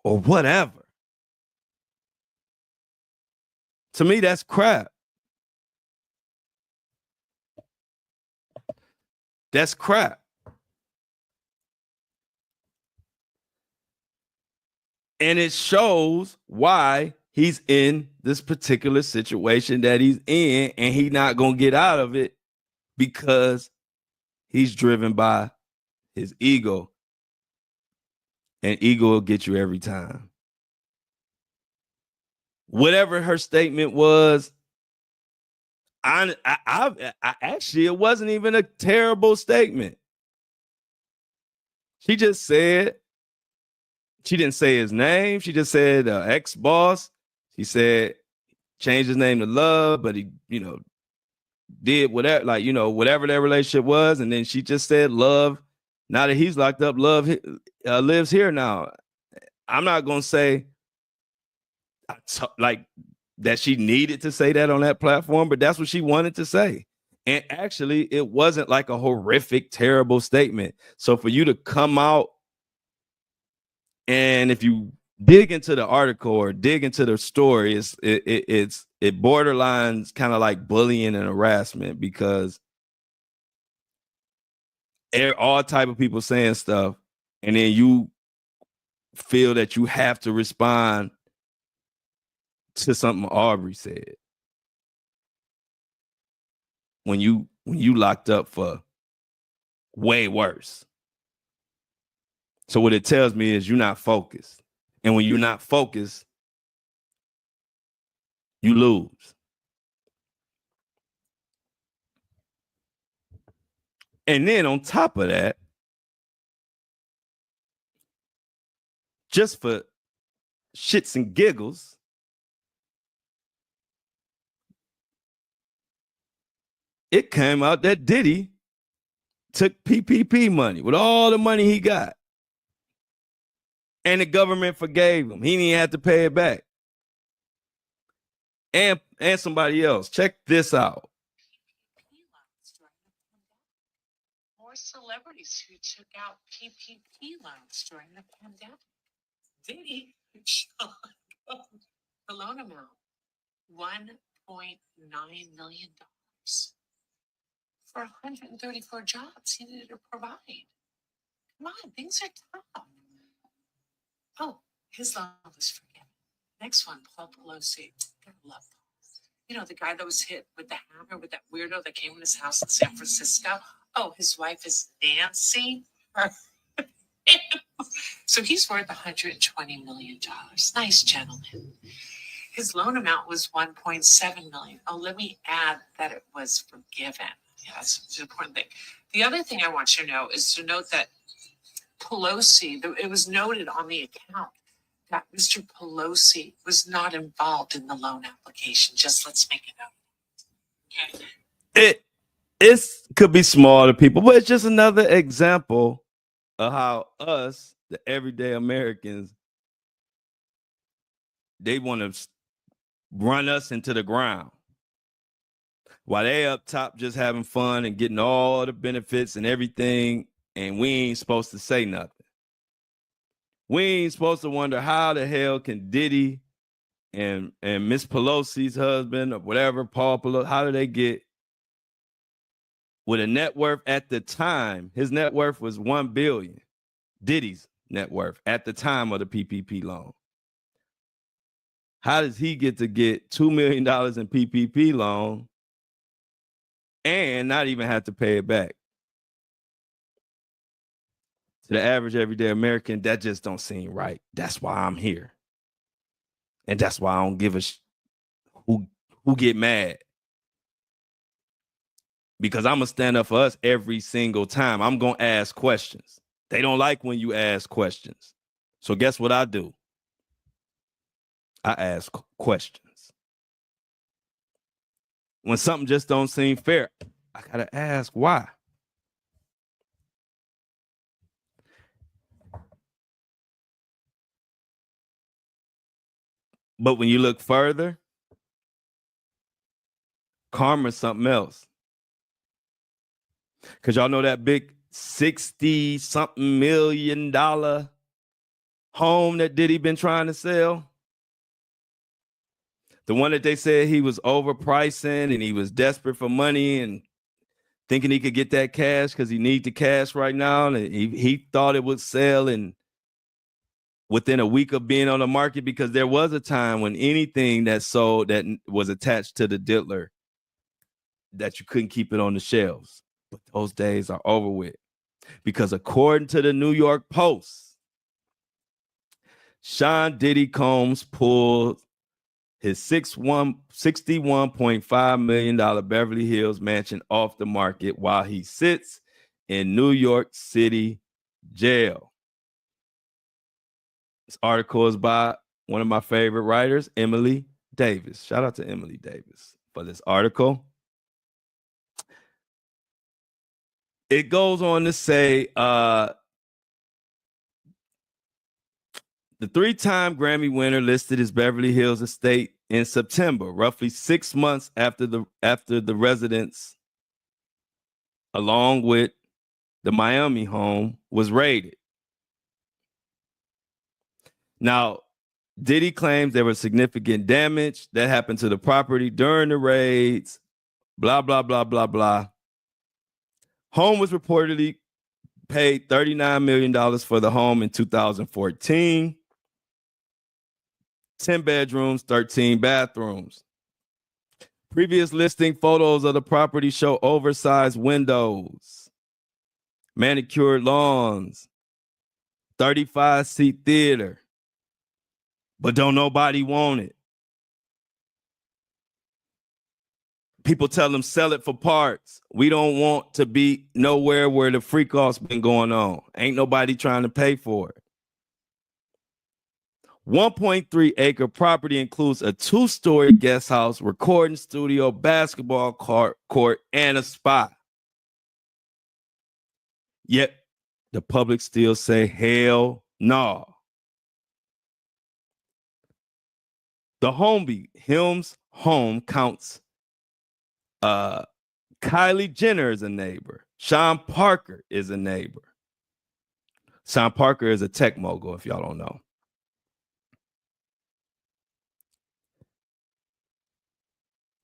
Speaker 1: whatever. To me, that's crap. That's crap. And it shows why he's in this particular situation that he's in, and he's not going to get out of it because he's driven by his ego. And ego will get you every time. Whatever her statement was, I actually, it wasn't even a terrible statement. She just said, she didn't say his name. She just said ex-boss. She said, changed his name to Love, but he, did whatever, whatever their relationship was. And then she just said, Love, now that he's locked up, Love lives here now. I'm not going to say that she needed to say that on that platform, but that's what she wanted to say. And actually, it wasn't like a horrific, terrible statement. So for you to come out, and if you dig into the article or dig into the story, it borderlines kind of like bullying and harassment, because all type of people saying stuff, and then you feel that you have to respond to something Aubrey said when you locked up for way worse. So what it tells me is you're not focused. And when you're not focused, you lose. And then on top of that, just for shits and giggles, it came out that Diddy took PPP money with all the money he got. And the government forgave him. He didn't have to pay it back. And somebody else. Check this out.
Speaker 2: More celebrities who took out PPP loans during the pandemic. Diddy the loan amount, $1.9 million for 134 jobs he needed to provide. Come on, things are tough. Oh, his loan was forgiven. Next one, Paul Pelosi. Gotta love Paul. The guy that was hit with the hammer, with that weirdo that came in his house in San Francisco. Oh, his wife is Nancy. So he's worth $120 million. Nice gentleman. His loan amount was $1.7 million. Oh, let me add that it was forgiven. Yeah, that's an important thing. The other thing I want you to know is to note that Pelosi, it was noted on the account that Mr. Pelosi was not involved in the loan application. Just let's make a note. Okay.
Speaker 1: It could be small to people, but it's just another example of how us, the everyday Americans, they want to run us into the ground while they up top just having fun and getting all the benefits and everything, and we ain't supposed to say nothing. We ain't supposed to wonder how the hell can Diddy and Miss Pelosi's husband or whatever, Paul Pelosi, how do they get with a net worth at the time? His net worth was $1 billion. Diddy's net worth at the time of the PPP loan. How does he get to get $2 million in PPP loan and not even have to pay it back? To the average everyday American, that just don't seem right. That's why I'm here. And that's why I don't give a who get mad. Because I'm going to stand up for us every single time. I'm going to ask questions. They don't like when you ask questions. So guess what I do? I ask questions. When something just don't seem fair, I got to ask why. But when you look further, karma's something else. Because y'all know that big 60-something million home that Diddy been trying to sell? The one that they said he was overpricing and he was desperate for money and thinking he could get that cash because he needs the cash right now. And he thought it would sell and within a week of being on the market, because there was a time when anything that sold that was attached to the diddler that you couldn't keep it on the shelves. But those days are over with, because according to the New York Post, Sean Diddy Combs pulled his $61.5 million Beverly Hills mansion off the market while he sits in New York City jail. This article is by one of my favorite writers, Emily Davis. Shout out to Emily Davis for this article. It goes on to say the 3-time Grammy winner listed his Beverly Hills estate in September, roughly 6 months after the residence, along with the Miami home, was raided. Now, Diddy claims there was significant damage that happened to the property during the raids, blah, blah, blah, blah, blah. Home was reportedly paid $39 million for the home in 2014. 10 bedrooms, 13 bathrooms. Previous listing photos of the property show oversized windows, manicured lawns, 35-seat theater, but don't nobody want it. People tell them sell it for parts. We don't want to be nowhere where the freak off's been going on. Ain't nobody trying to pay for it. 1.3-acre property includes a 2-story guest house, recording studio, basketball court, and a spa. Yet the public still say hell no. The Helms home counts Kylie Jenner is a neighbor. Sean Parker is a neighbor. Sean Parker is a tech mogul, if y'all don't know.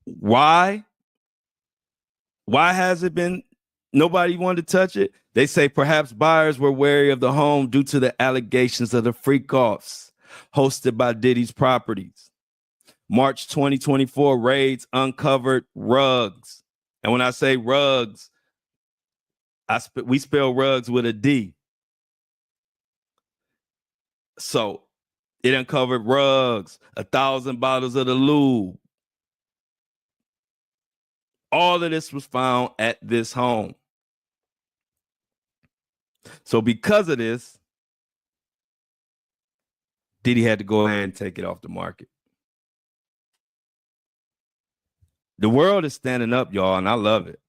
Speaker 1: Why? Why has it been nobody wanted to touch it? They say perhaps buyers were wary of the home due to the allegations of the freak-offs hosted by Diddy's properties. March 2024 raids uncovered rugs. And when I say rugs, we spell rugs with a D. So it uncovered rugs, 1,000 bottles of the lube. All of this was found at this home. So because of this, Diddy had to go ahead and take it off the market. The world is standing up, y'all, and I love it.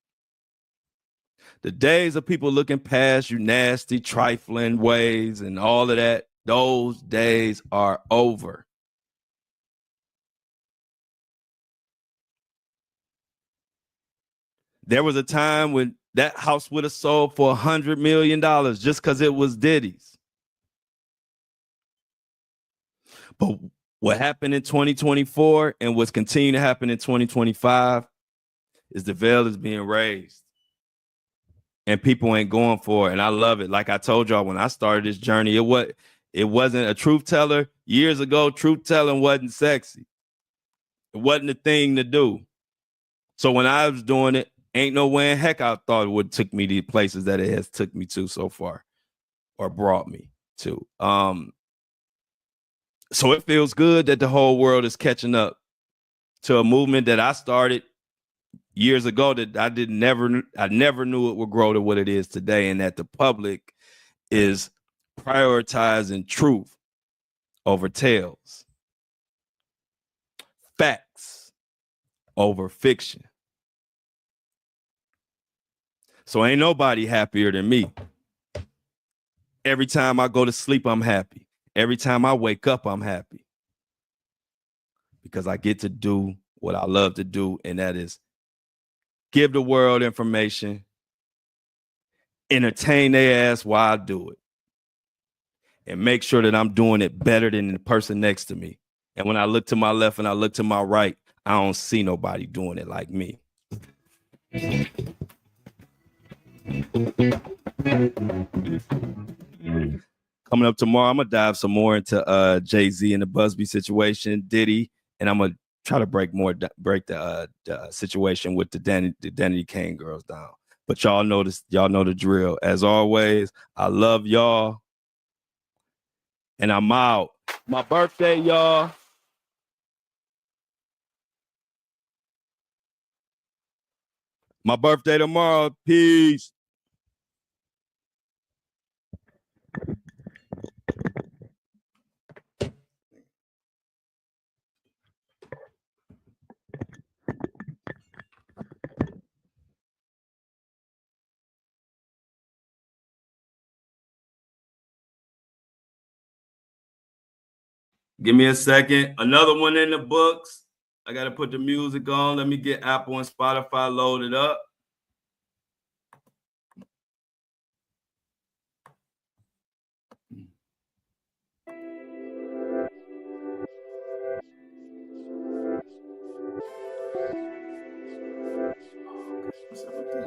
Speaker 1: The days of people looking past you nasty, trifling ways and all of that, those days are over. There was a time when that house would have sold for $100 million just because it was Diddy's. But what happened in 2024 and what's continuing to happen in 2025 is the veil is being raised. And people ain't going for it. And I love it. Like I told y'all when I started this journey, it wasn't a truth teller. Years ago, truth telling wasn't sexy. It wasn't a thing to do. So when I was doing it, ain't no way in heck I thought it would took me to places that it has took me to so far or brought me to. So it feels good that the whole world is catching up to a movement that I started years ago that I never knew it would grow to what it is today, and that the public is prioritizing truth over tales, facts over fiction. So ain't nobody happier than me. Every time I go to sleep, I'm happy. Every time I wake up, I'm happy. Because I get to do what I love to do, and that is give the world information, entertain their ass while I do it, and make sure that I'm doing it better than the person next to me. And when I look to my left and I look to my right, I don't see nobody doing it like me. Coming up tomorrow, I'm gonna dive some more into Jay-Z and the Busby situation, Diddy, and I'm gonna try to break the situation with the Danny Kane girls down. But y'all know the drill. As always, I love y'all, and I'm out. My birthday, y'all. My birthday tomorrow. Peace. Give me a second. Another one in the books. I got to put the music on. Let me get Apple and Spotify loaded up. What's up with this?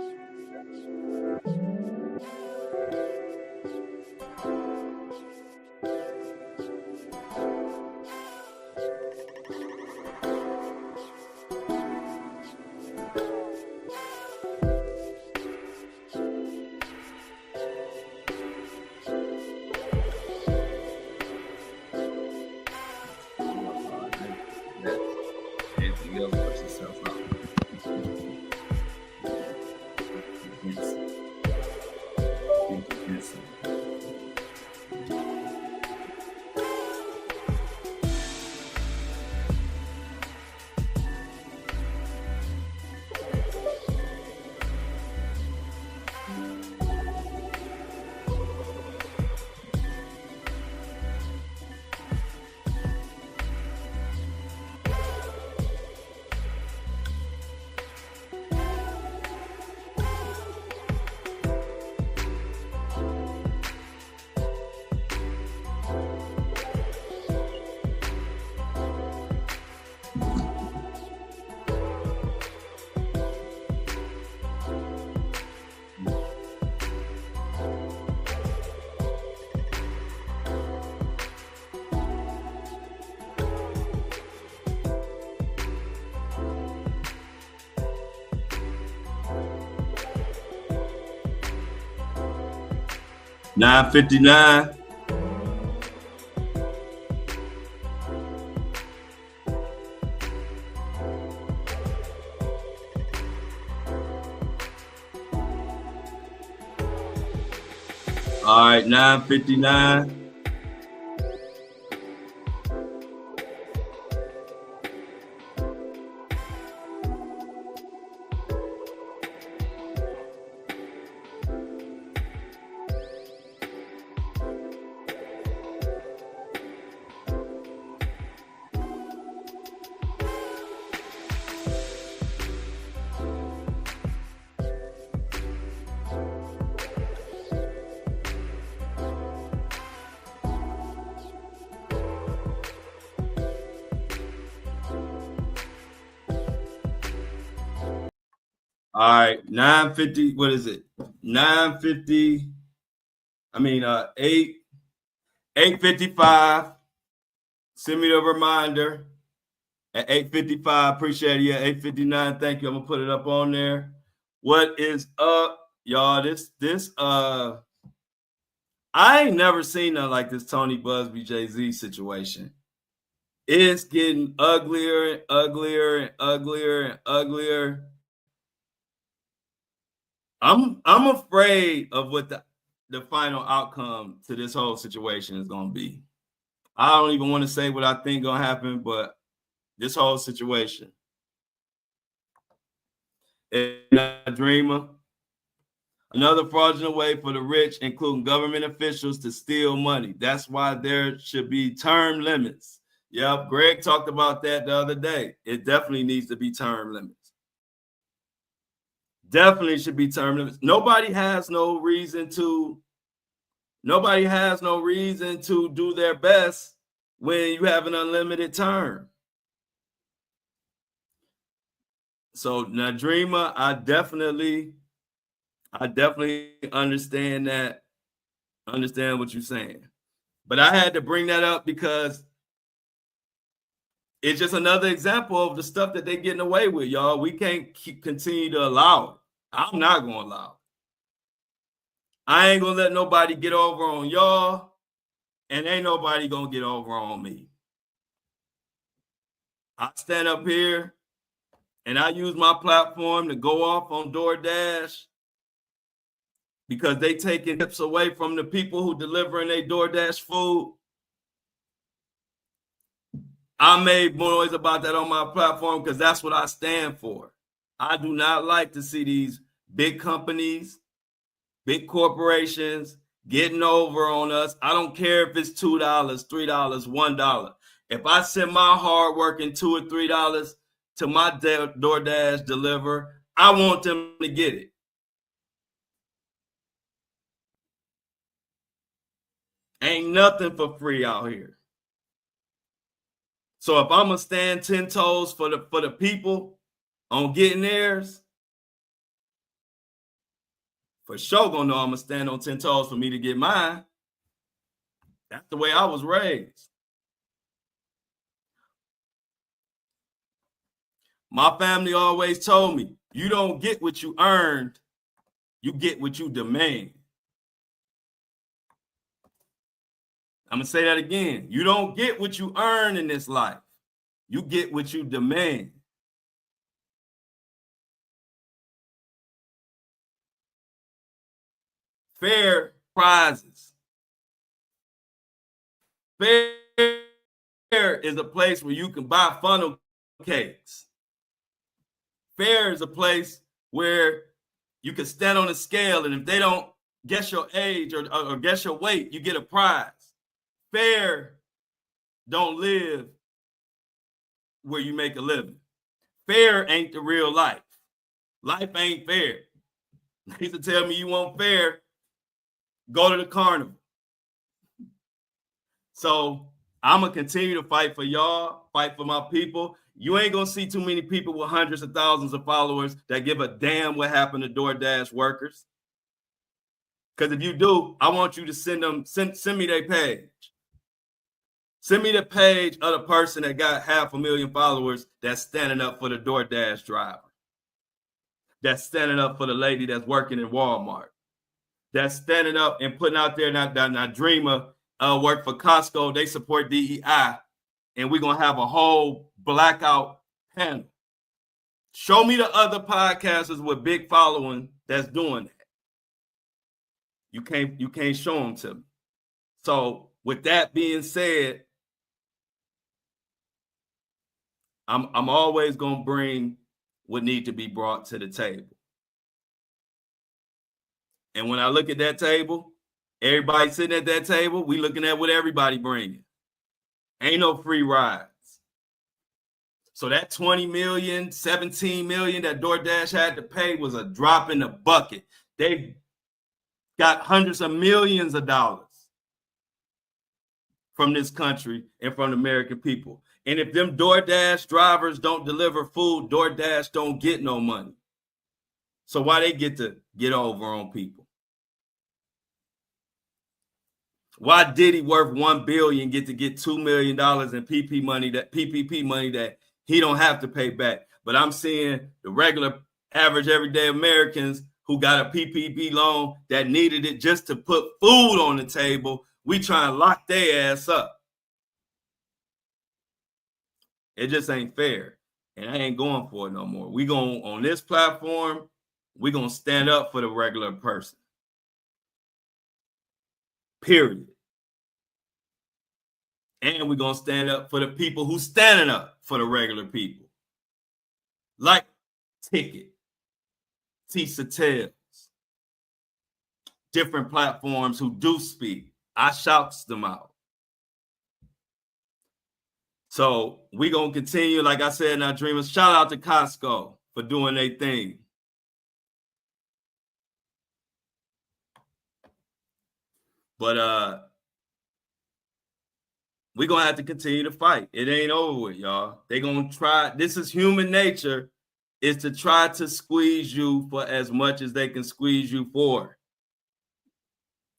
Speaker 1: $9.59. All right, $9.59. All right, 950. What is it? 950. I mean, 855. Send me the reminder at 855. Appreciate it. Yeah, 859. Thank you. I'm gonna put it up on there. What is up, y'all? This I ain't never seen nothing like this Tony Busby Jay-Z situation. It's getting uglier and uglier and uglier and uglier. I'm afraid of what the final outcome to this whole situation is gonna be. I don't even want to say what I think gonna happen, but this whole situation. And a dreamer. Another fraudulent way for the rich, including government officials, to steal money. That's why there should be term limits. Yep, Greg talked about that the other day. It definitely needs to be term limits. Definitely should be term limits. Nobody has no reason to do their best when you have an unlimited term. So Nadreema, I definitely understand that. Understand what you're saying. But I had to bring that up because it's just another example of the stuff that they're getting away with, y'all. We can't continue to allow it. I'm not going to allow it. I ain't going to let nobody get over on y'all, and ain't nobody going to get over on me. I stand up here, and I use my platform to go off on DoorDash because they taking tips away from the people who delivering their DoorDash food. I made noise about that on my platform because that's what I stand for. I do not like to see these big companies, big corporations getting over on us. I don't care if it's $2, $3, $1. If I send my hard working $2 or $3 to my DoorDash deliver, I want them to get it. Ain't nothing for free out here. So if I'm gonna stand 10 toes for the people on getting theirs, for sure gonna know I'm gonna stand on 10 toes for me to get mine. That's the way I was raised. My family always told me, you don't get what you earned, you get what you demand. I'm gonna say that again. You don't get what you earn in this life. You get what you demand. Fair prizes. Fair is a place where you can buy funnel cakes. Fair is a place where you can stand on a scale, and if they don't guess your age or guess your weight, you get a prize. Fair don't live where you make a living. Fair ain't the real life. Life ain't fair. They used to tell me, you want fair, go to the carnival. So I'm going to continue to fight for y'all, fight for my people. You ain't going to see too many people with hundreds of thousands of followers that give a damn what happened to DoorDash workers. Because if you do, I want you to send me their page. Send me the page of the person that got 500,000 followers that's standing up for the DoorDash driver. That's standing up for the lady that's working in Walmart. That's standing up and putting out there, not Dreamer, work for Costco. They support DEI. And we're going to have a whole blackout panel. Show me the other podcasters with big following that's doing that. You can't show them to me. So with that being said, I'm always going to bring what need to be brought to the table. And when I look at that table, everybody sitting at that table, we looking at what everybody bringing. Ain't no free rides. So that 20 million, 17 million that DoorDash had to pay was a drop in the bucket. They got hundreds of millions of dollars from this country and from the American people. And if them DoorDash drivers don't deliver food, DoorDash don't get no money. So why they get to get over on people? Why Diddy worth $1 billion get $2 million in PPP money that he don't have to pay back? But I'm seeing the regular, average, everyday Americans who got a PPP loan that needed it just to put food on the table. We try and lock their ass up. It just ain't fair. And I ain't going for it no more. We going on this platform, we gonna stand up for the regular person. Period. And we're gonna stand up for the people who standing up for the regular people. Like Ticket, Tisa Tales, different platforms who do speak. I shouts them out. So we gonna continue, like I said in our dreamers. Shout out to Costco for doing their thing. But we're gonna have to continue to fight. It ain't over with, y'all. They gonna try. This is human nature, is to try to squeeze you for as much as they can squeeze you for.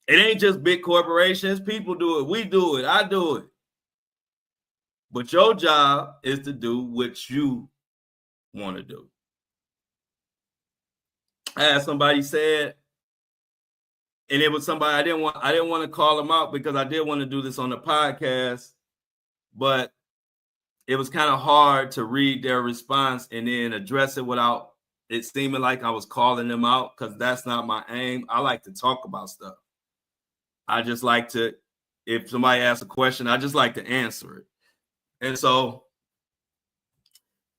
Speaker 1: It ain't just big corporations. People do it. We do it. I do it. But your job is to do what you want to do. I had somebody said, and it was somebody I didn't want to call them out because I did want to do this on the podcast, but it was kind of hard to read their response and then address it without it seeming like I was calling them out, because that's not my aim. I like to talk about stuff. I just like to, if somebody asks a question, I just like to answer it. And so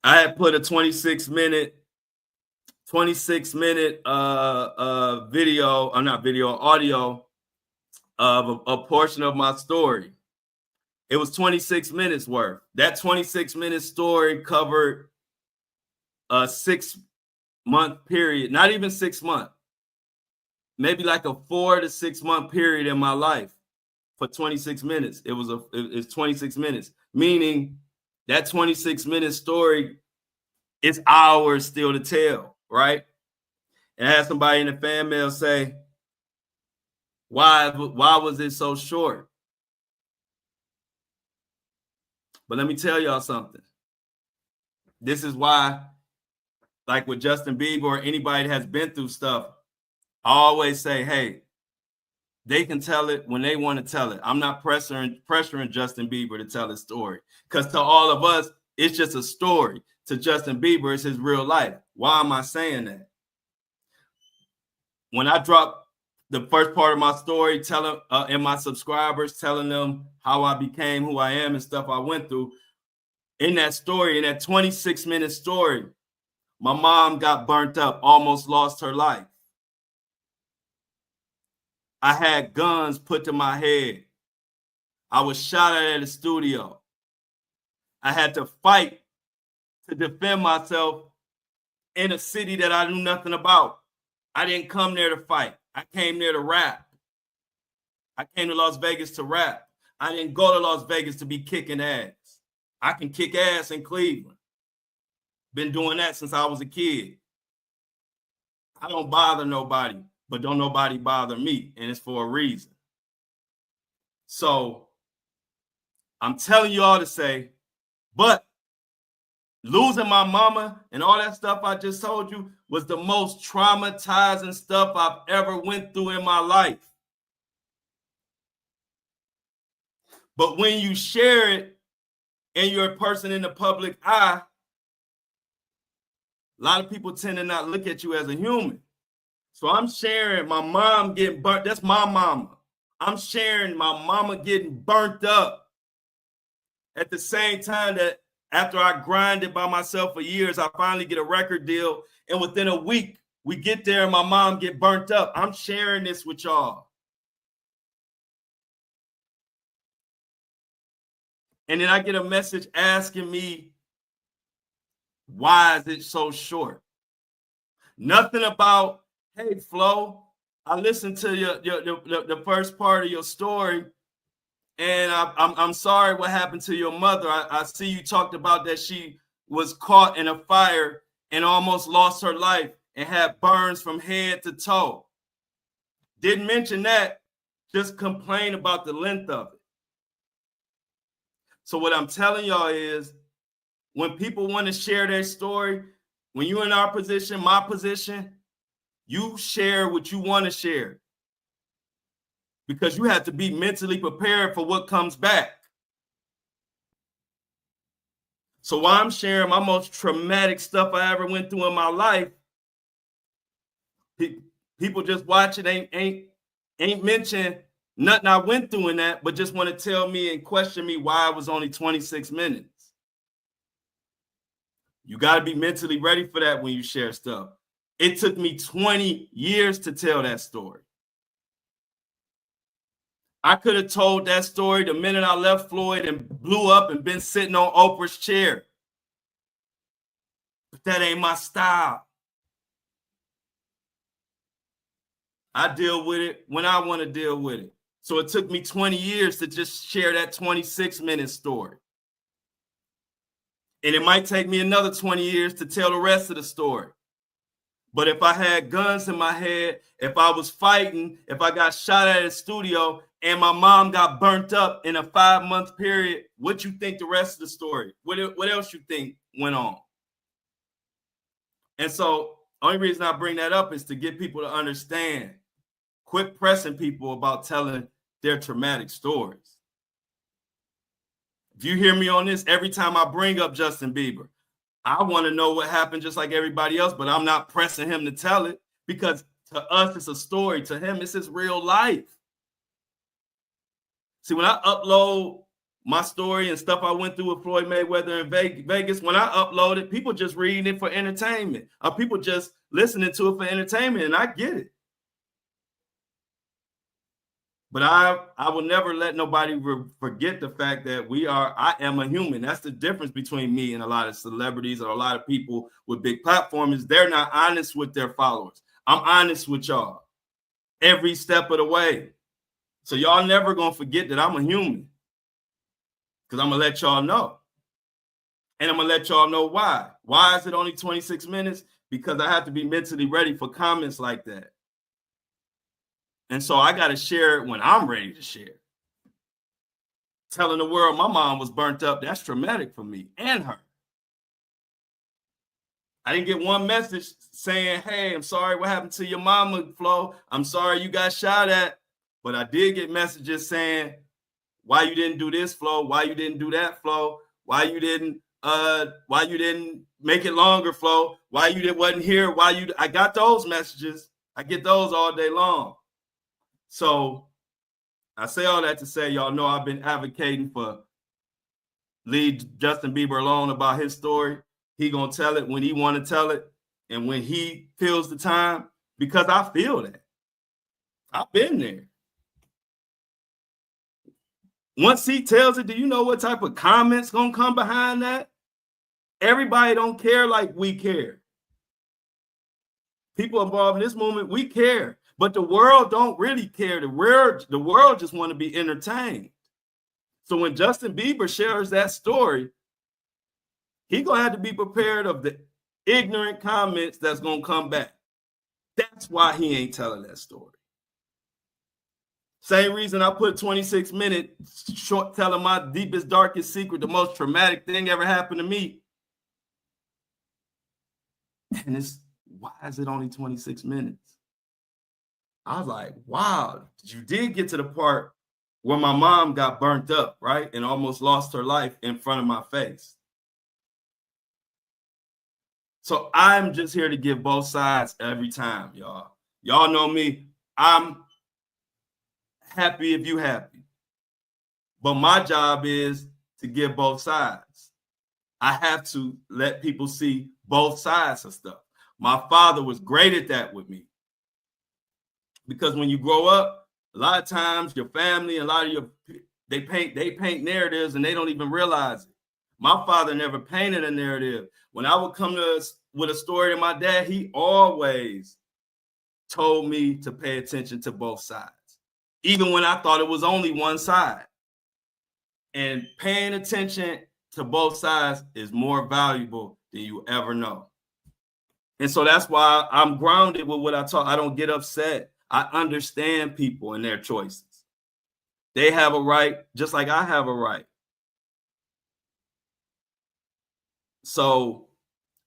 Speaker 1: I had put a 26 minute audio of a portion of my story. It was 26 minutes worth. That 26-minute story covered a 6-month period, not even 6 months, maybe like a 4 to 6 month period in my life. For 26 minutes, it's 26 minutes, meaning that 26-minute story is hours still to tell, right? And I had somebody in the fan mail say, why was it so short? But let me tell y'all something. This is why, like with Justin Bieber or anybody that has been through stuff, I always say, hey, they can tell it when they want to tell it. I'm not pressuring Justin Bieber to tell his story, because to all of us, it's just a story. To Justin Bieber, it's his real life. Why am I saying that? When I drop the first part of my story, and my subscribers, telling them how I became who I am and stuff I went through, in that story, in that 26-minute story, my mom got burnt up, almost lost her life. I had guns put to my head. I was shot at the studio. I had to fight to defend myself in a city that I knew nothing about. I didn't come there to fight. I came there to rap. I came to Las Vegas to rap. I didn't go to Las Vegas to be kicking ass. I can kick ass in Cleveland. Been doing that since I was a kid. I don't bother nobody, but don't nobody bother me, and it's for a reason. So I'm telling you all to say, but losing my mama and all that stuff I just told you was the most traumatizing stuff I've ever went through in my life. But when you share it and you're a person in the public eye, a lot of people tend to not look at you as a human. So I'm sharing my mom getting burnt. That's my mama. I'm sharing my mama getting burnt up at the same time that after I grinded by myself for years, I finally get a record deal. And within a week, we get there and my mom get burnt up. I'm sharing this with y'all. And then I get a message asking me, why is it so short? Nothing about, hey, Flo, I listened to the first part of your story, and I'm sorry what happened to your mother. I see you talked about that she was caught in a fire and almost lost her life, and had burns from head to toe. Didn't mention that, just complain about the length of it. So what I'm telling y'all is, when people want to share their story, when you're in our position, my position, you share what you want to share, because you have to be mentally prepared for what comes back. So while I'm sharing my most traumatic stuff I ever went through in my life, people just watch it, ain't mention nothing I went through in that, but just want to tell me and question me why it was only 26 minutes. You got to be mentally ready for that when you share stuff. It took me 20 years to tell that story. I could have told that story the minute I left Floyd and blew up and been sitting on Oprah's chair. But that ain't my style. I deal with it when I want to deal with it. So it took me 20 years to just share that 26-minute story. And it might take me another 20 years to tell the rest of the story. But if I had guns in my head, if I was fighting, if I got shot at a studio and my mom got burnt up in a 5-month period, what you think the rest of the story? What else you think went on? And so only reason I bring that up is to get people to understand. Quit pressing people about telling their traumatic stories. If you hear me on this, every time I bring up Justin Bieber, I want to know what happened just like everybody else, but I'm not pressing him to tell it, because to us, it's a story. To him, it's his real life. See, when I upload my story and stuff I went through with Floyd Mayweather in Vegas, when I upload it, people just reading it for entertainment, or people just listening to it for entertainment, and I get it. But I will never let nobody forget the fact that I am a human. That's the difference between me and a lot of celebrities or a lot of people with big platforms. They're not honest with their followers. I'm honest with y'all every step of the way. So y'all never going to forget that I'm a human, because I'm going to let y'all know. And I'm going to let y'all know why. Why is it only 26 minutes? Because I have to be mentally ready for comments like that. And so I got to share it when I'm ready to share. Telling the world my mom was burnt up, that's traumatic for me and her. I didn't get one message saying, hey, I'm sorry what happened to your mama, Flo. I'm sorry you got shot at. But I did get messages saying, why you didn't do this, Flo? Why you didn't do that, Flo? Why you didn't make it longer, Flo? Why you wasn't here? I got those messages. I get those all day long. So I say all that to say, y'all know I've been advocating for leave Justin Bieber alone about his story. He gonna tell it when he want to tell it and when he feels the time, because I feel that. I've been there. Once he tells it, do you know what type of comments gonna come behind that? Everybody don't care like we care. People involved in this movement, we care. But the world don't really care. The world just want to be entertained. So when Justin Bieber shares that story, he gonna have to be prepared of the ignorant comments that's gonna come back. That's why he ain't telling that story. Same reason I put 26 minutes short telling my deepest, darkest secret, the most traumatic thing ever happened to me. And why is it only 26 minutes? I was like, wow, you did get to the part where my mom got burnt up, right? And almost lost her life in front of my face. So I'm just here to give both sides every time, y'all. Y'all know me. I'm happy if you happy. But my job is to give both sides. I have to let people see both sides of stuff. My father was great at that with me. Because when you grow up, a lot of times your family, they paint narratives and they don't even realize it. My father never painted a narrative. When I would come with a story to my dad, he always told me to pay attention to both sides, even when I thought it was only one side. And paying attention to both sides is more valuable than you ever know. And so that's why I'm grounded with what I talk. I don't get upset. I understand people and their choices. They have a right, just like I have a right. So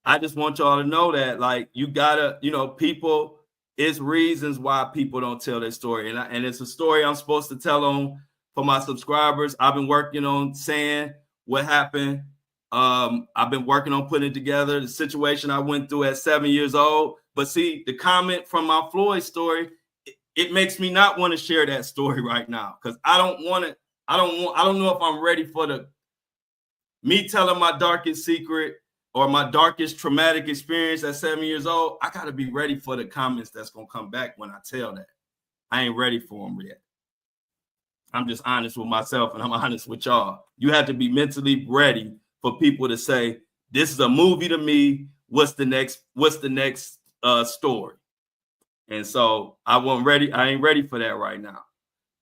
Speaker 1: I just want y'all to know that, like, you gotta, people, it's reasons why people don't tell their story. And it's a story I'm supposed to tell on for my subscribers. I've been working on saying what happened. I've been working on putting it together, the situation I went through at 7 years old. But see, the comment from my Floyd story, it makes me not want to share that story right now, because I don't know if I'm ready for me telling my darkest secret or my darkest traumatic experience at 7 years old. I got to be ready for the comments that's going to come back when I tell that. I ain't ready for them yet. I'm just honest with myself, and I'm honest with y'all. You have to be mentally ready for people to say, this is a movie to me. What's the next story? And so I wasn't ready. I ain't ready for that right now.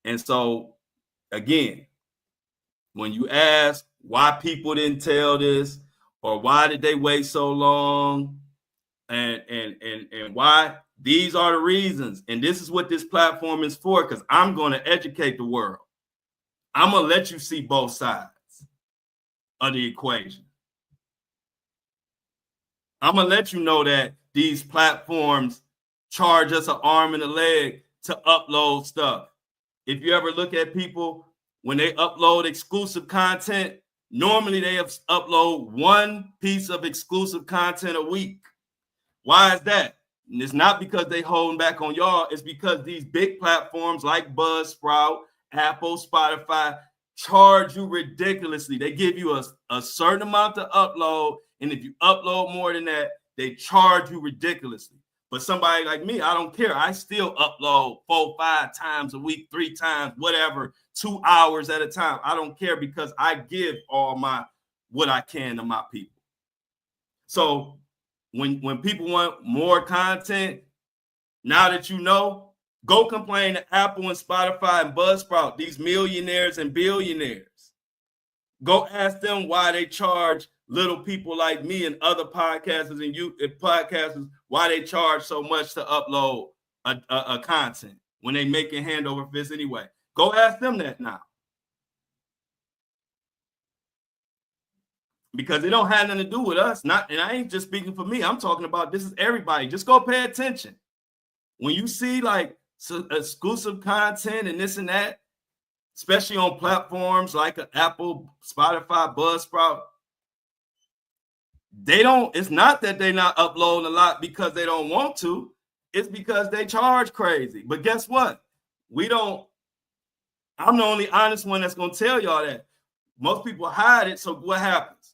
Speaker 1: And so, again, when you ask why people didn't tell this, or why did they wait so long, and why, these are the reasons. And this is what this platform is for, because I'm going to educate the world. I'm going to let you see both sides of the equation. I'm going to let you know that these platforms charge us an arm and a leg to upload stuff. If you ever look at people, when they upload exclusive content, normally they upload one piece of exclusive content a week. Why is that? And it's not because they holding back on y'all. It's because these big platforms like Buzzsprout, Apple, Spotify charge you ridiculously. They give you a certain amount to upload, and if you upload more than that, they charge you ridiculously. But somebody like me, I don't care. I still upload 4, 5 times a week, 3 times, whatever, 2 hours at a time. I don't care, because I give all what I can to my people. So when people want more content, now that you know, go complain to Apple and Spotify and Buzzsprout, these millionaires and billionaires. Go ask them why they charge little people like me and other podcasters podcasters, why they charge so much to upload a content when they making hand over fist anyway. Go ask them that now. Because it don't have nothing to do with us. And I ain't just speaking for me. I'm talking about, this is everybody. Just go pay attention. When you see like exclusive content and this and that, especially on platforms like Apple, Spotify, Buzzsprout, it's not that they're not uploading a lot because they don't want to. It's because they charge crazy. But guess what? I'm the only honest one that's going to tell y'all that. Most people hide it. So what happens?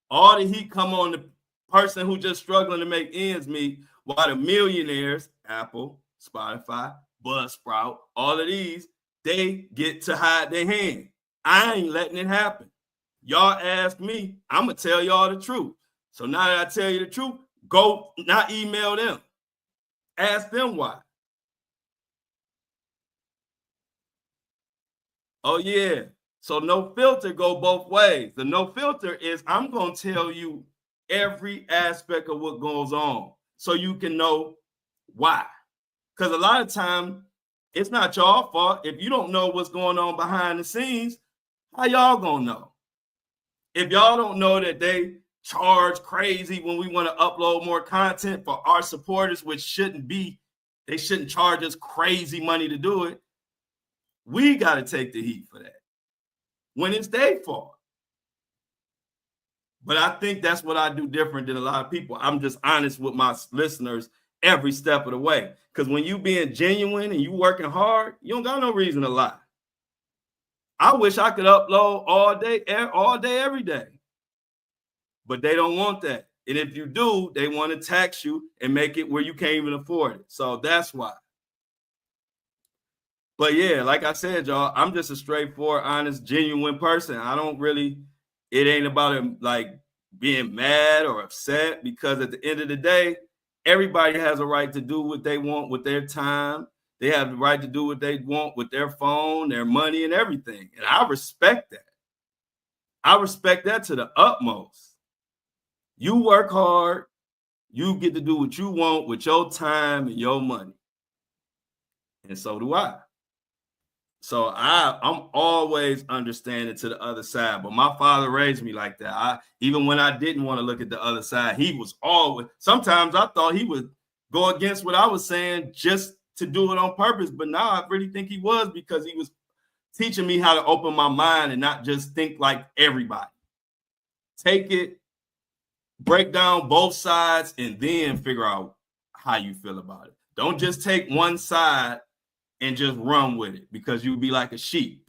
Speaker 1: All the heat come on the person who just struggling to make ends meet, while the millionaires, Apple, Spotify, Buzzsprout, all of these, they get to hide their hand. I ain't letting it happen. Y'all ask me, I'm going to tell y'all the truth. So now that I tell you the truth, go not email them. Ask them why. Oh, yeah. So no filter go both ways. The no filter is, I'm going to tell you every aspect of what goes on so you can know why. Because a lot of time, it's not y'all fault. If you don't know what's going on behind the scenes, how y'all going to know? If y'all don't know that they charge crazy when we want to upload more content for our supporters, which they shouldn't charge us crazy money to do it, we got to take the heat for that when it's their fault. But I think that's what I do different than a lot of people. I'm just honest with my listeners every step of the way. Because when you being genuine and you working hard, you don't got no reason to lie. I wish I could upload all day, every day. But they don't want that. And if you do, they want to tax you and make it where you can't even afford it. So that's why. But yeah, like I said, y'all, I'm just a straightforward, honest, genuine person. It ain't about like being mad or upset, because at the end of the day, everybody has a right to do what they want with their time. They have the right to do what they want with their phone, their money, and everything. And I respect that. I respect that to the utmost. You work hard, You get to do what you want with your time and your money. And so do I. So I'm always understanding to the other side. But my father raised me like that. Even when I didn't want to look at the other side, he was always, sometimes I thought he would go against what I was saying just to do it on purpose. But now I really think he was, because he was teaching me how to open my mind and not just think like everybody. Take it, break down both sides, and then figure out how you feel about it. Don't just take one side and just run with it, because you'll be like a sheep.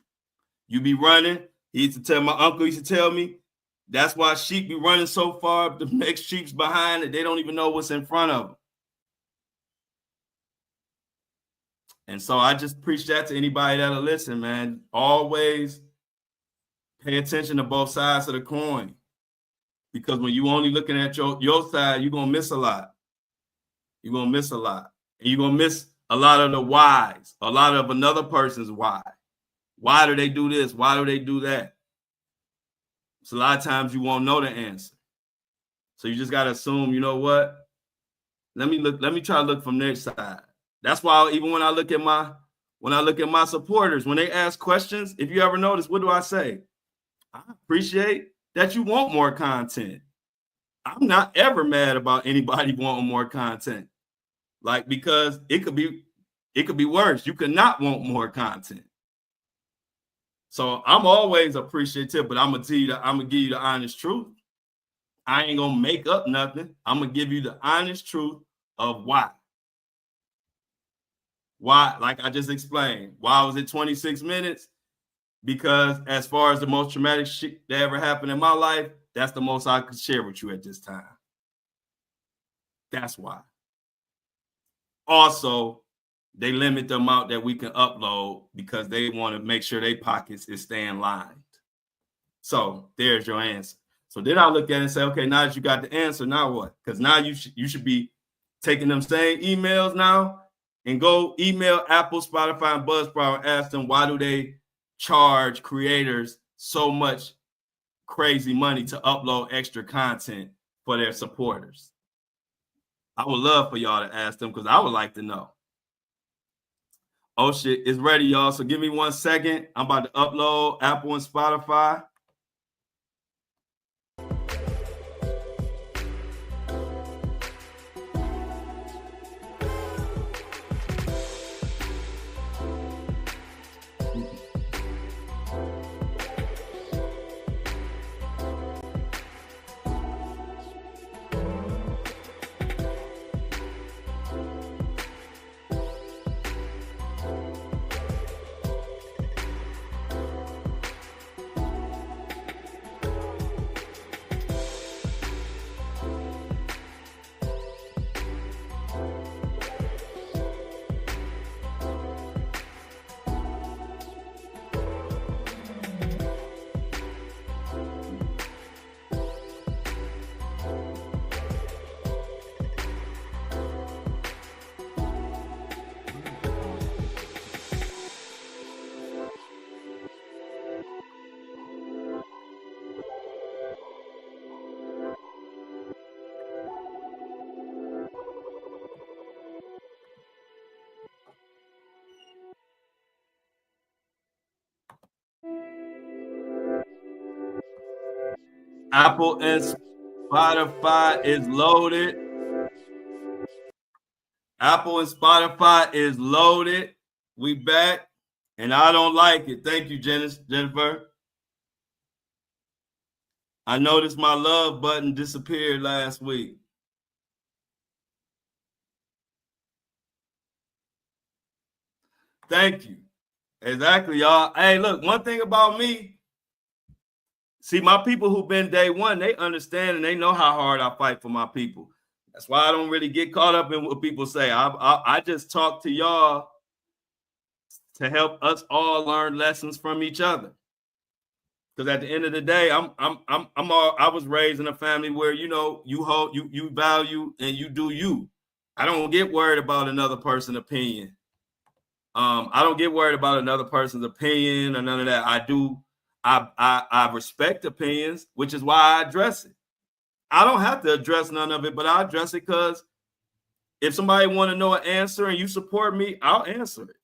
Speaker 1: You be running. He used to tell, my uncle used to tell me, that's why sheep be running so far, the next sheep's behind it. They don't even know what's in front of them. And so I just preach that to anybody that'll listen, man. Always pay attention to both sides of the coin. Because when you only looking at your side, you're going to miss a lot. You're going to miss a lot. And you're going to miss a lot of the whys, a lot of another person's why. Why do they do this? Why do they do that? So a lot of times you won't know the answer. So you just got to assume, you know what? Let me try to look from their side. That's why even when I look at my supporters, when they ask questions, if you ever notice, what do I say? I appreciate that you want more content. I'm not ever mad about anybody wanting more content. Like, because it could be worse. You could not want more content. So I'm always appreciative, but I'm gonna give you the honest truth. I ain't gonna make up nothing. I'm gonna give you the honest truth of why. Why, like I just explained, why was it 26 minutes? Because as far as the most traumatic shit that ever happened in my life, that's the most I could share with you at this time. That's why. Also, they limit the amount that we can upload because they want to make sure their pockets is staying lined. So there's your answer. So then I look at it and say, okay, now that you got the answer, now what? Because now you should be taking them same emails now and go email Apple, Spotify, and Buzzsprout and ask them, why do they charge creators so much crazy money to upload extra content for their supporters? I would love for y'all to ask them, because I would like to know. Oh shit, it's ready, y'all. So give me 1 second. I'm about to upload Apple and Spotify. Apple and Spotify is loaded. Apple and Spotify is loaded. We back, and I don't like it. Thank you, Jennifer. I noticed my love button disappeared last week. Thank you. Exactly, y'all. Hey, look, one thing about me, see, my people who've been day one, they understand and they know how hard I fight for my people. That's why I don't really get caught up in what people say. I just talk to y'all to help us all learn lessons from each other. Because at the end of the day, I was raised in a family where, you know, you value and you do you. I don't get worried about another person's opinion. I don't get worried about another person's opinion or none of that. I respect opinions, which is why I address it. I don't have to address none of it, but I'll address it because if somebody want to know an answer and you support me, I'll answer it.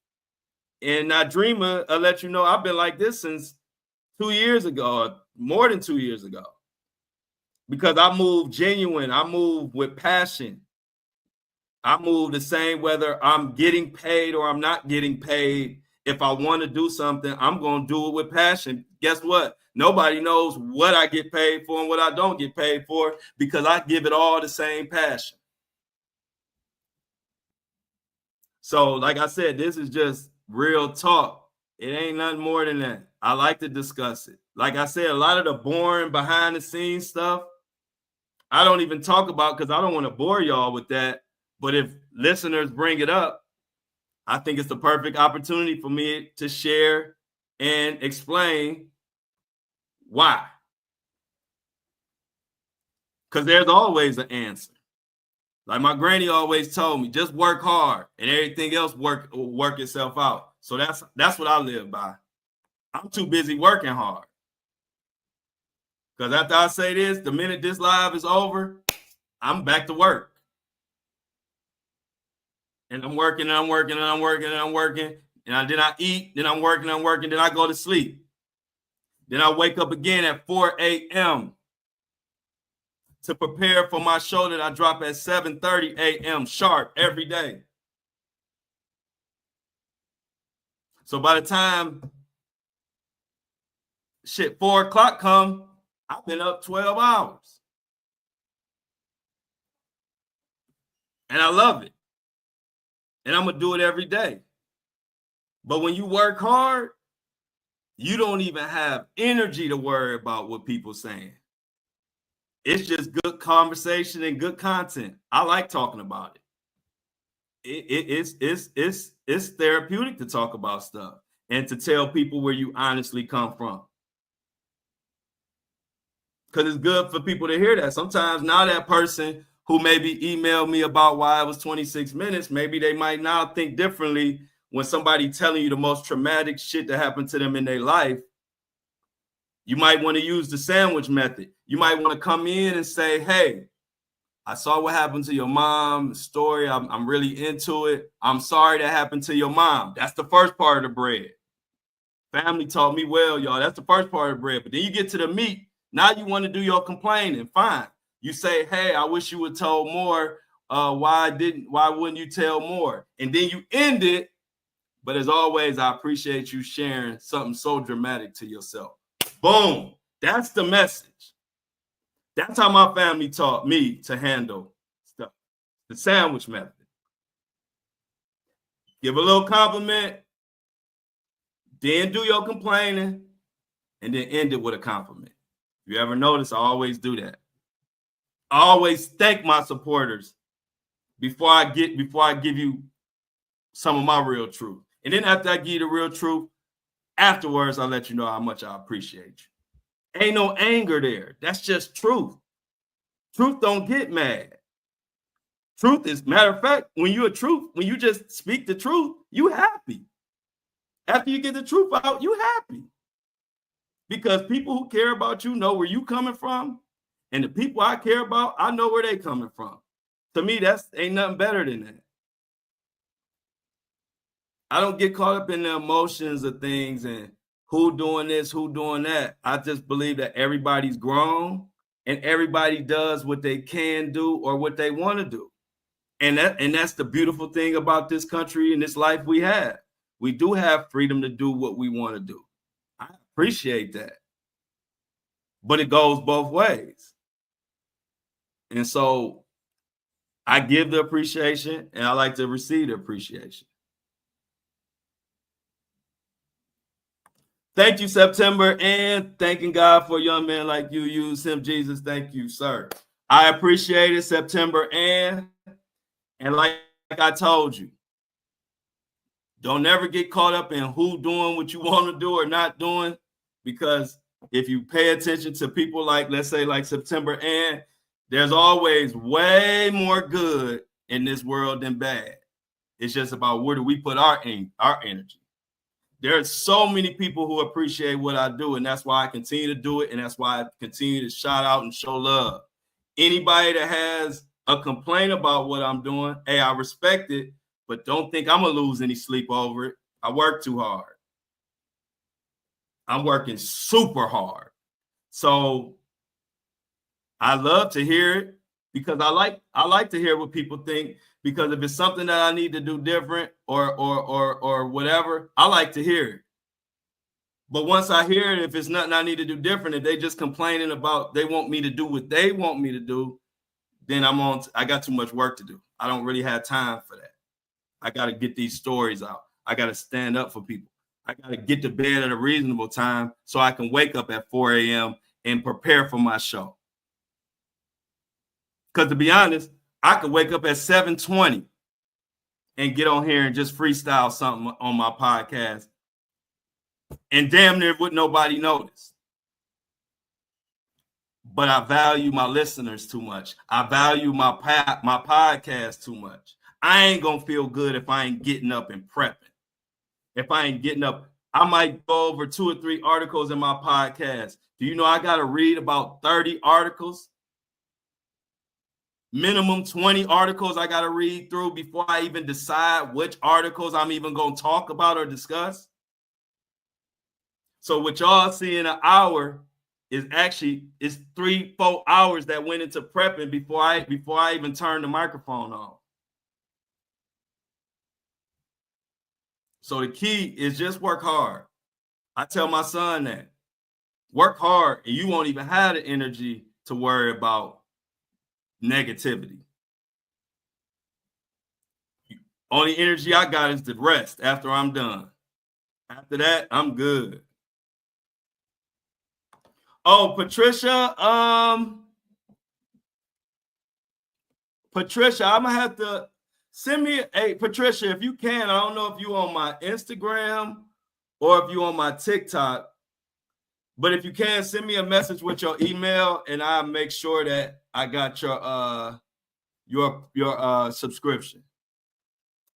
Speaker 1: And I Dreamer, I'll let you know I've been like this since 2 years ago, more than 2 years ago. Because I move genuine, I move with passion. I move the same whether I'm getting paid or I'm not getting paid. If I want to do something, I'm going to do it with passion. Guess what? Nobody knows what I get paid for and what I don't get paid for because I give it all the same passion. So, like I said, this is just real talk. It ain't nothing more than that. I like to discuss it. Like I said, a lot of the boring behind the scenes stuff, I don't even talk about because I don't want to bore y'all with that. But if listeners bring it up, I think it's the perfect opportunity for me to share and explain why. Because there's always an answer. Like my granny always told me, just work hard and everything else will work itself out. So that's what I live by. I'm too busy working hard. Because after I say this, the minute this live is over, I'm back to work. And I'm working and I'm working and I'm working and I'm working. And then I eat, then I'm working, then I go to sleep. Then I wake up again at 4 a.m. to prepare for my show that I drop at 7:30 a.m. sharp every day. So by the time 4 o'clock come, I've been up 12 hours. And I love it. And I'm going to do it every day. But when you work hard, you don't even have energy to worry about what people are saying. It's just good conversation and good content. I like talking about it. It's therapeutic to talk about stuff and to tell people where you honestly come from. Because it's good for people to hear that. Sometimes now that person who maybe emailed me about why it was 26 minutes, maybe they might now think differently when somebody telling you the most traumatic shit that happened to them in their life. You might want to use the sandwich method. You might want to come in and say, hey, I saw what happened to your mom story. I'm really into it. I'm sorry that happened to your mom. That's the first part of the bread. Family taught me well, y'all. That's the first part of the bread. But then you get to the meat. Now you want to do your complaining. Fine. You say, hey, I wish you would told more. Why wouldn't you tell more? And then you end it. But as always, I appreciate you sharing something so dramatic to yourself. Boom. That's the message. That's how my family taught me to handle stuff. The sandwich method. Give a little compliment, then do your complaining, and then end it with a compliment. If you ever notice, I always do that. I always thank my supporters before I give you some of my real truth. And then after I give you the real truth, afterwards, I'll let you know how much I appreciate you. Ain't no anger there. That's just truth. Truth don't get mad. Truth is, matter of fact, when you just speak the truth, you happy. After you get the truth out, you happy. Because people who care about you know where you coming from. And the people I care about, I know where they coming from. To me, that's ain't nothing better than that. I don't get caught up in the emotions of things and who doing this, who doing that. I just believe that everybody's grown and everybody does what they can do or what they want to do. And that's the beautiful thing about this country and this life we have. We do have freedom to do what we want to do. I appreciate that. But it goes both ways. And so I give the appreciation and I like to receive the appreciation. Thank you, September, and thanking God for a young man like you. Use him, Jesus. Thank you, sir. I appreciate it, September, and like I told you, don't ever get caught up in who doing what you want to do or not doing, because if you pay attention to people like, let's say, like September, and there's always way more good in this world than bad. It's just about where do we put our energy. There's so many people who appreciate what I do, and that's why I continue to do it, and that's why I continue to shout out and show love. Anybody that has a complaint about what I'm doing, hey, I respect it, but don't think I'm going to lose any sleep over it. I work too hard. I'm working super hard. So I love to hear it because I like to hear what people think, because if it's something that I need to do different or whatever, I like to hear it. But once I hear it, if it's nothing I need to do different, if they just complaining about they want me to do what they want me to do, then I got too much work to do. I don't really have time for that. I got to get these stories out. I got to stand up for people. I got to get to bed at a reasonable time so I can wake up at 4 a.m. and prepare for my show. Because to be honest, I could wake up at 7:20 and get on here and just freestyle something on my podcast, and damn near would nobody notice. But I value my listeners too much. I value my podcast too much. I ain't going to feel good if I ain't getting up and prepping. If I ain't getting up, I might go over 2 or 3 articles in my podcast. Do you know I got to read about 30 articles? Minimum 20 articles I got to read through before I even decide which articles I'm even going to talk about or discuss. So what y'all see in an hour is 3-4 hours that went into prepping before I even turned the microphone on. So the key is just work hard. I tell my son that. Work hard and you won't even have the energy to worry about negativity. Only energy I got is the rest after I'm done. After that, I'm good. Oh, Patricia, I'm gonna have to send me Patricia, if you can. I don't know if you on my Instagram or if you on my TikTok, but if you can, send me a message with your email and I'll make sure that I got your subscription.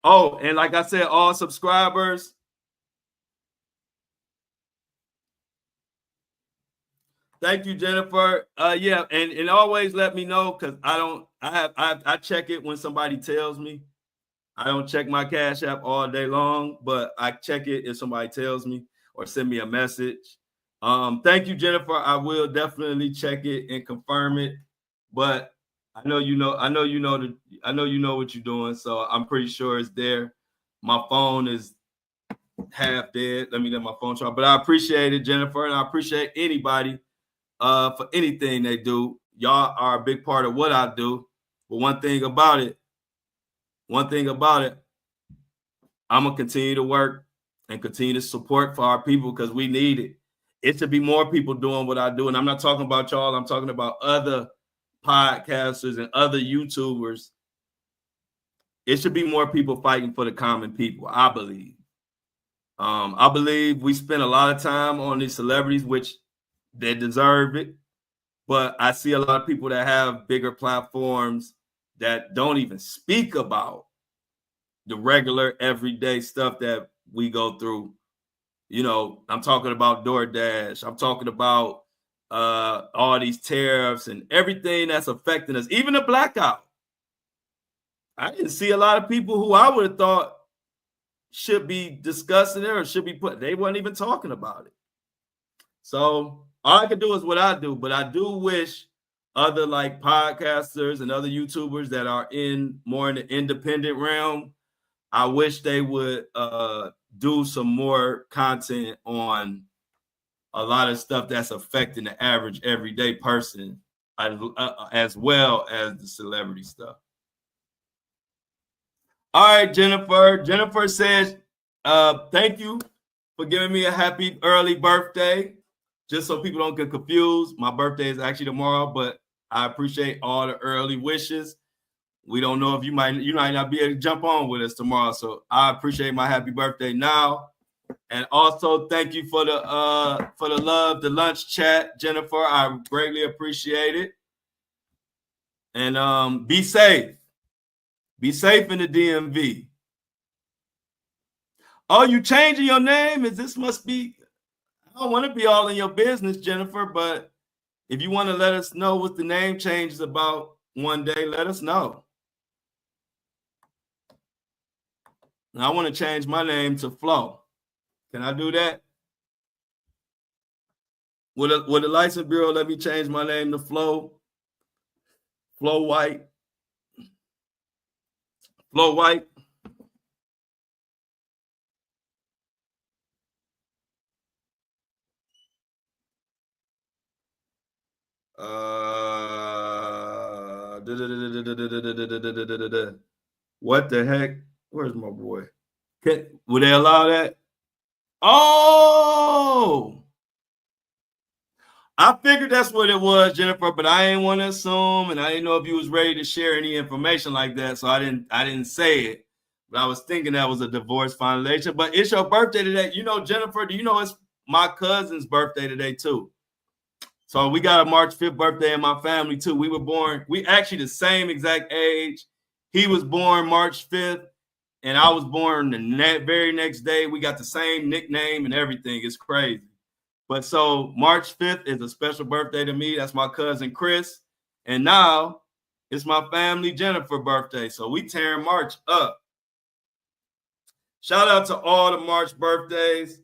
Speaker 1: Oh, and like I said, all subscribers, thank you, Jennifer. Yeah, and always let me know, because I check it when somebody tells me. I don't check my Cash App all day long, but I check it if somebody tells me or send me a message. Thank you, Jennifer. I will definitely check it and confirm it. But I know you know what you're doing, so I'm pretty sure it's there. My phone is half dead. Let my phone charge. But I appreciate it, Jennifer, and I appreciate anybody for anything they do. Y'all are a big part of what I do. But one thing about it, I'm gonna continue to work and continue to support for our people, because we need it. It should be more people doing what I do. And I'm not talking about y'all. I'm talking about other podcasters and other YouTubers. It should be more people fighting for the common people, I believe. I believe we spend a lot of time on these celebrities, which they deserve it. But I see a lot of people that have bigger platforms that don't even speak about the regular everyday stuff that we go through. You know, I'm talking about DoorDash. I'm talking about all these tariffs and everything that's affecting us, even the blackout. I didn't see a lot of people who I would have thought should be discussing it or should be they weren't even talking about it. So all I can do is what I do, but I do wish other like podcasters and other YouTubers that are more in the independent realm, I wish they would do some more content on a lot of stuff that's affecting the average everyday person, as well as the celebrity stuff. All right, Jennifer. Jennifer says, thank you for giving me a happy early birthday. Just so people don't get confused, my birthday is actually tomorrow, but I appreciate all the early wishes. We don't know if you might not be able to jump on with us tomorrow, so I appreciate my happy birthday now. And also thank you for the love, the lunch chat, Jennifer. I greatly appreciate it. And be safe. Be safe in the DMV. Oh, you changing your name? This must be, I don't want to be all in your business, Jennifer, but If you want to let us know what the name change is about one day, let us know. I want to change my name to Flo. Can I do that? Would the license bureau let me change my name to Flo? Flo White. Flo White. What the heck? Where's my boy? Would they allow that? Oh, I figured that's what it was, Jennifer, but I didn't want to assume, and I didn't know if you was ready to share any information like that, so I didn't say it. But I was thinking that was a divorce violation. But it's your birthday today. You know, Jennifer, do you know it's my cousin's birthday today too? So we got a March 5th birthday in my family too. We were born, we actually the same exact age. He was born March 5th, and I was born the very next day. We got the same nickname and everything. It's crazy. But so March 5th is a special birthday to me. That's my cousin Chris. And now it's my family Jennifer birthday. So we tearing March up. Shout out to all the March birthdays.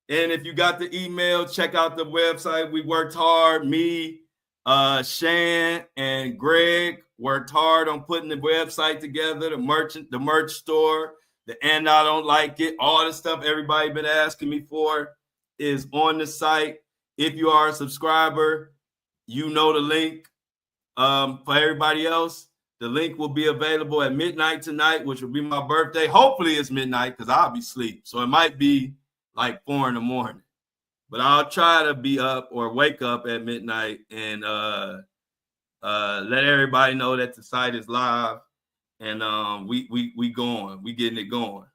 Speaker 1: And if you got the email, check out the website. We worked hard. Me, Shan, and Greg worked hard on putting the website together, the merch store, the And I Don't Like It, all the stuff everybody been asking me for is on the site. If you are a subscriber, you know the link. For everybody else, the link will be available at midnight tonight, which will be my birthday. Hopefully it's midnight because I'll be asleep. So it might be like 4 in the morning. But I'll try to be up or wake up at midnight and let everybody know that the site is live and we going. We getting it going.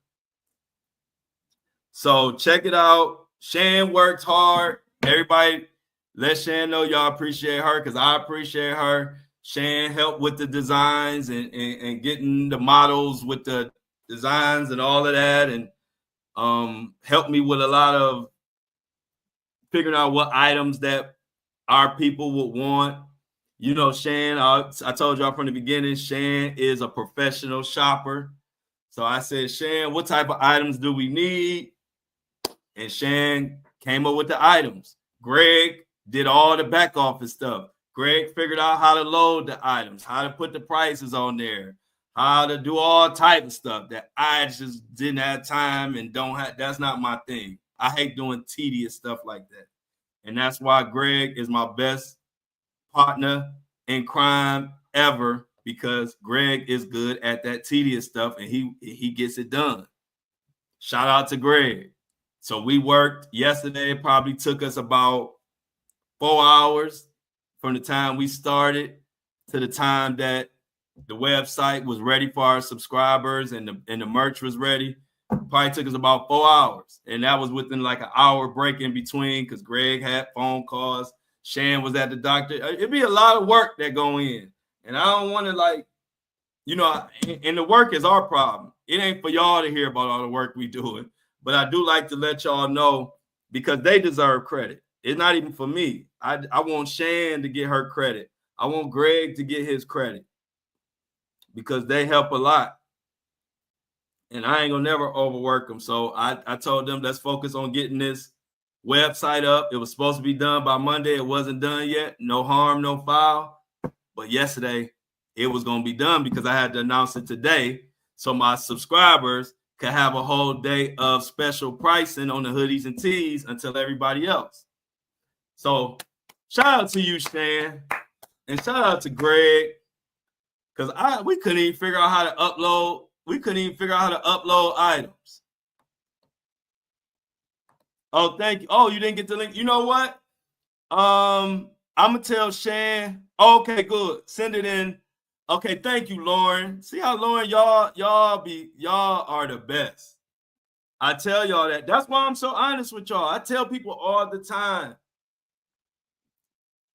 Speaker 1: So check it out. Shan worked hard. Everybody, let Shan know y'all appreciate her because I appreciate her. Shan helped with the designs and getting the models with the designs and all of that, and helped me with a lot of figuring out what items that our people would want. You know, Shan, I told y'all from the beginning, Shan is a professional shopper. So I said, Shan, what type of items do we need? And Shan came up with the items. Greg did all the back office stuff. Greg figured out how to load the items, how to put the prices on there, how to do all type of stuff that I just didn't have time and don't have. That's not my thing. I hate doing tedious stuff like that. And that's why Greg is my best partner in crime ever, because Greg is good at that tedious stuff and he gets it done. Shout out to Greg. So we worked yesterday. It probably took us about 4 hours from the time we started to the time that the website was ready for our subscribers and the merch was ready. Probably took us about 4 hours. And that was within like an hour break in between because Greg had phone calls. Shan was at the doctor. It'd be a lot of work that go in. And I don't want to like, you know, and the work is our problem. It ain't for y'all to hear about all the work we doing. But I do like to let y'all know because they deserve credit. It's not even for me. I want Shan to get her credit. I want Greg to get his credit because they help a lot. And I ain't gonna never overwork them. So I told them, let's focus on getting this website up. It was supposed to be done by Monday. It wasn't done yet. No harm, no foul. But yesterday, it was gonna be done because I had to announce it today. So my subscribers could have a whole day of special pricing on the hoodies and tees until everybody else. So shout out to you, Stan, and shout out to Greg, because we couldn't even figure out how to upload. We couldn't even figure out how to upload items. Oh, thank you. Oh, you didn't get the link. You know what? I'm gonna tell Shan. Okay, good. Send it in. Okay, thank you, Lauren. See how Lauren, y'all are the best. I tell y'all that. That's why I'm so honest with y'all. I tell people all the time.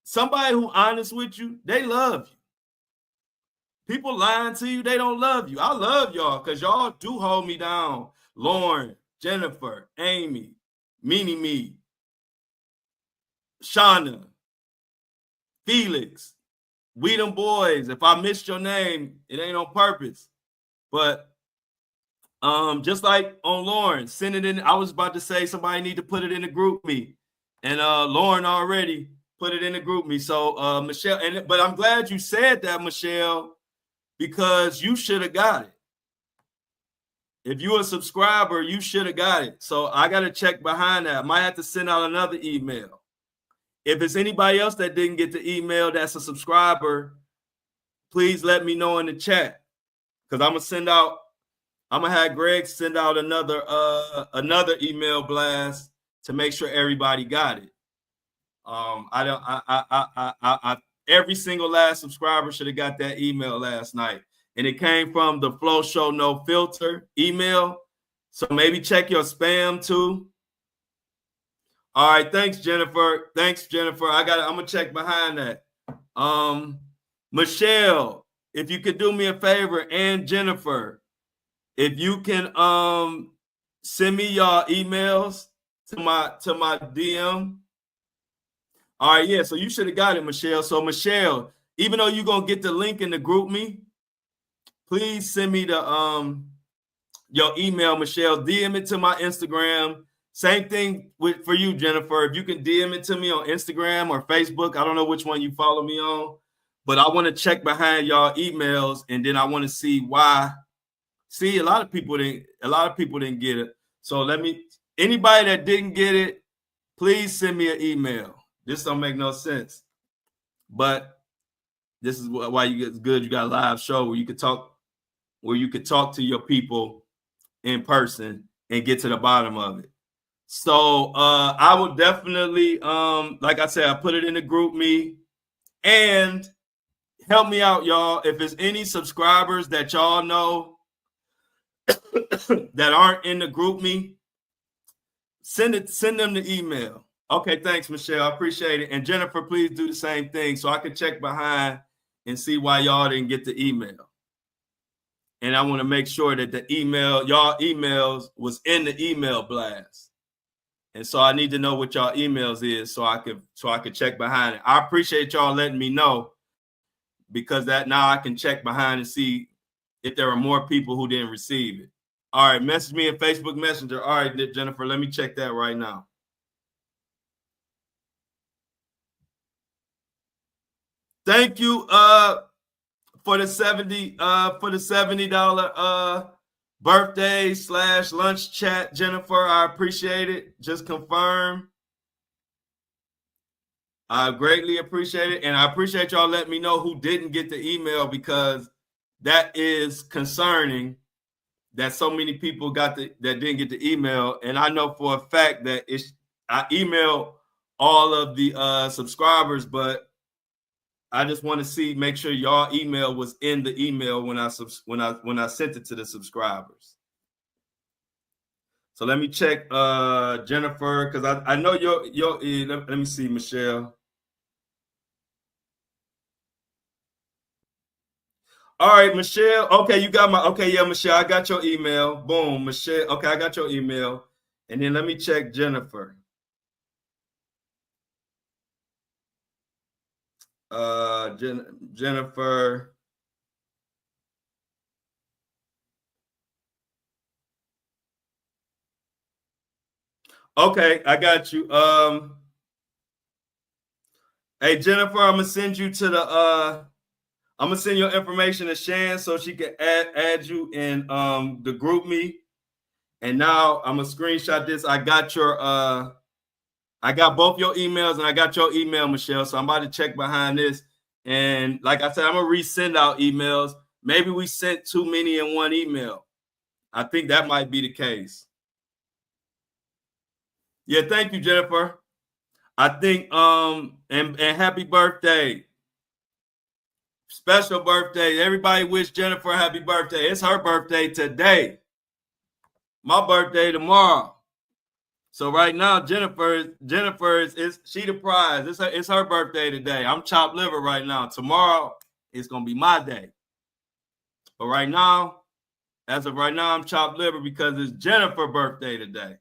Speaker 1: Somebody who honest with you, they love you. People lying to you, they don't love you. I love y'all because y'all do hold me down. Lauren, Jennifer, Amy, Meanie Me, Shauna, Felix, we them boys. If I missed your name, it ain't on purpose. But just like on Lauren, send it in. I was about to say somebody need to put it in the group me, and Lauren already put it in the group me. So Michelle, but I'm glad you said that, Michelle, because you should have got it. If you're a subscriber, you should have got it. So I got to check behind that. I might have to send out another email. If it's anybody else that didn't get the email that's a subscriber, please let me know in the chat, because I'm gonna have Greg send out another email blast to make sure everybody got it. Every single last subscriber should have got that email last night, and it came from the Flow Show No Filter email. So maybe check your spam too. All right, thanks, Jennifer. I'm gonna check behind that. Michelle, if you could do me a favor, and Jennifer, if you can send me y'all emails to my DM. All right, yeah. So you should have got it, Michelle. So Michelle, even though you're gonna get the link in the group me, please send me the your email, Michelle. DM it to my Instagram. Same thing for you, Jennifer. If you can DM it to me on Instagram or Facebook, I don't know which one you follow me on, but I want to check behind y'all emails, and then I want to see why. See, a lot of people didn't get it. So anybody that didn't get it, please send me an email. This don't make no sense, but this is why it's good. You got a live show where you could talk to your people in person and get to the bottom of it. So I would definitely, like I said, I put it in the group me, and help me out, y'all. If there's any subscribers that y'all know that aren't in the group me, send them the email. Okay, thanks, Michelle. I appreciate it. And Jennifer, please do the same thing so I can check behind and see why y'all didn't get the email. And I want to make sure that y'all emails was in the email blast. And so I need to know what y'all emails is so I could check behind it. I appreciate y'all letting me know, because that now I can check behind and see if there are more people who didn't receive it. All right, message me in Facebook Messenger. All right, Jennifer, let me check that right now. Thank you for the $70 birthday / lunch chat, Jennifer. I appreciate it. Just confirm. I greatly appreciate it. And I appreciate y'all letting me know who didn't get the email, because that is concerning that so many people that didn't get the email. And I know for a fact that I emailed all of the subscribers, but I just want to make sure y'all email was in the email when I sent it to the subscribers. So let me check Jennifer, because I know your let me see, Michelle. All right, Michelle. Okay, you got yeah, Michelle, I got your email. Boom, Michelle. Okay, I got your email. And then let me check Jennifer. Jennifer. Okay, I got you. Hey, Jennifer, I'm gonna send you to the I'm gonna send your information to Shan so she can add you in the group me. And now I'm gonna screenshot this. I got both your emails, and I got your email, Michelle. So I'm about to check behind this. And like I said, I'm gonna resend out emails. Maybe we sent too many in one email. I think that might be the case. Yeah, thank you, Jennifer. I think and happy birthday. Special birthday. Everybody wish Jennifer a happy birthday. It's her birthday today. My birthday tomorrow. So right now, Jennifer is she the prize. It's her birthday today. I'm chopped liver right now. Tomorrow it's gonna be my day. But right now, as of right now, I'm chopped liver because it's Jennifer's birthday today.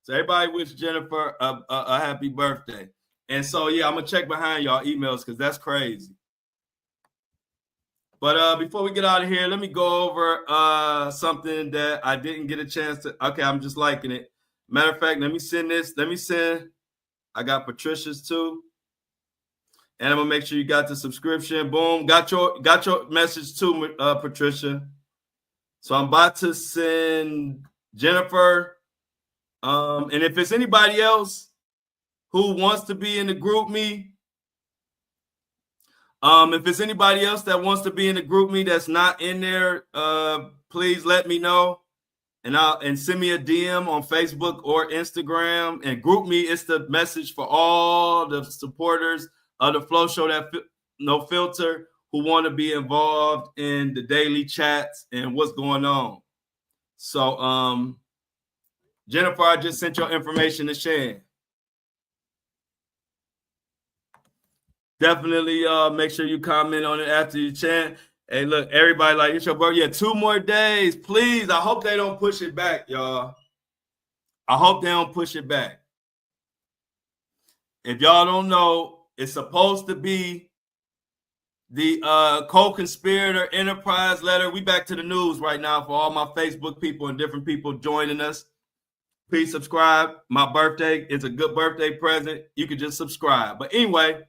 Speaker 1: So everybody wish Jennifer a happy birthday. And so, yeah, I'm going to check behind y'all emails because that's crazy. But before we get out of here, let me go over something that I didn't get a chance to. Okay, I'm just liking it. Matter of fact, let me send this. I got Patricia's too. And I'm gonna make sure you got the subscription. Boom, got your message too, Patricia. So I'm about to send Jennifer. And if it's anybody else who wants to be in the group me, if it's anybody else that wants to be in the group me that's not in there, please let me know. And send me a DM on Facebook or Instagram and group me. It's the message for all the supporters of the Flow Show, that no filter, who want to be involved in the daily chats and what's going on. So, Jennifer, I just sent your information to Shan. Definitely make sure you comment on it after you chant. Hey, look, everybody, like, it's your birthday. Yeah, 2 more days. Please, I hope they don't push it back, y'all. I hope they don't push it back. If y'all don't know, it's supposed to be the co-conspirator enterprise letter. We back to the news right now for all my Facebook people and different people joining us. Please subscribe. My birthday is a good birthday present. You can just subscribe. But anyway,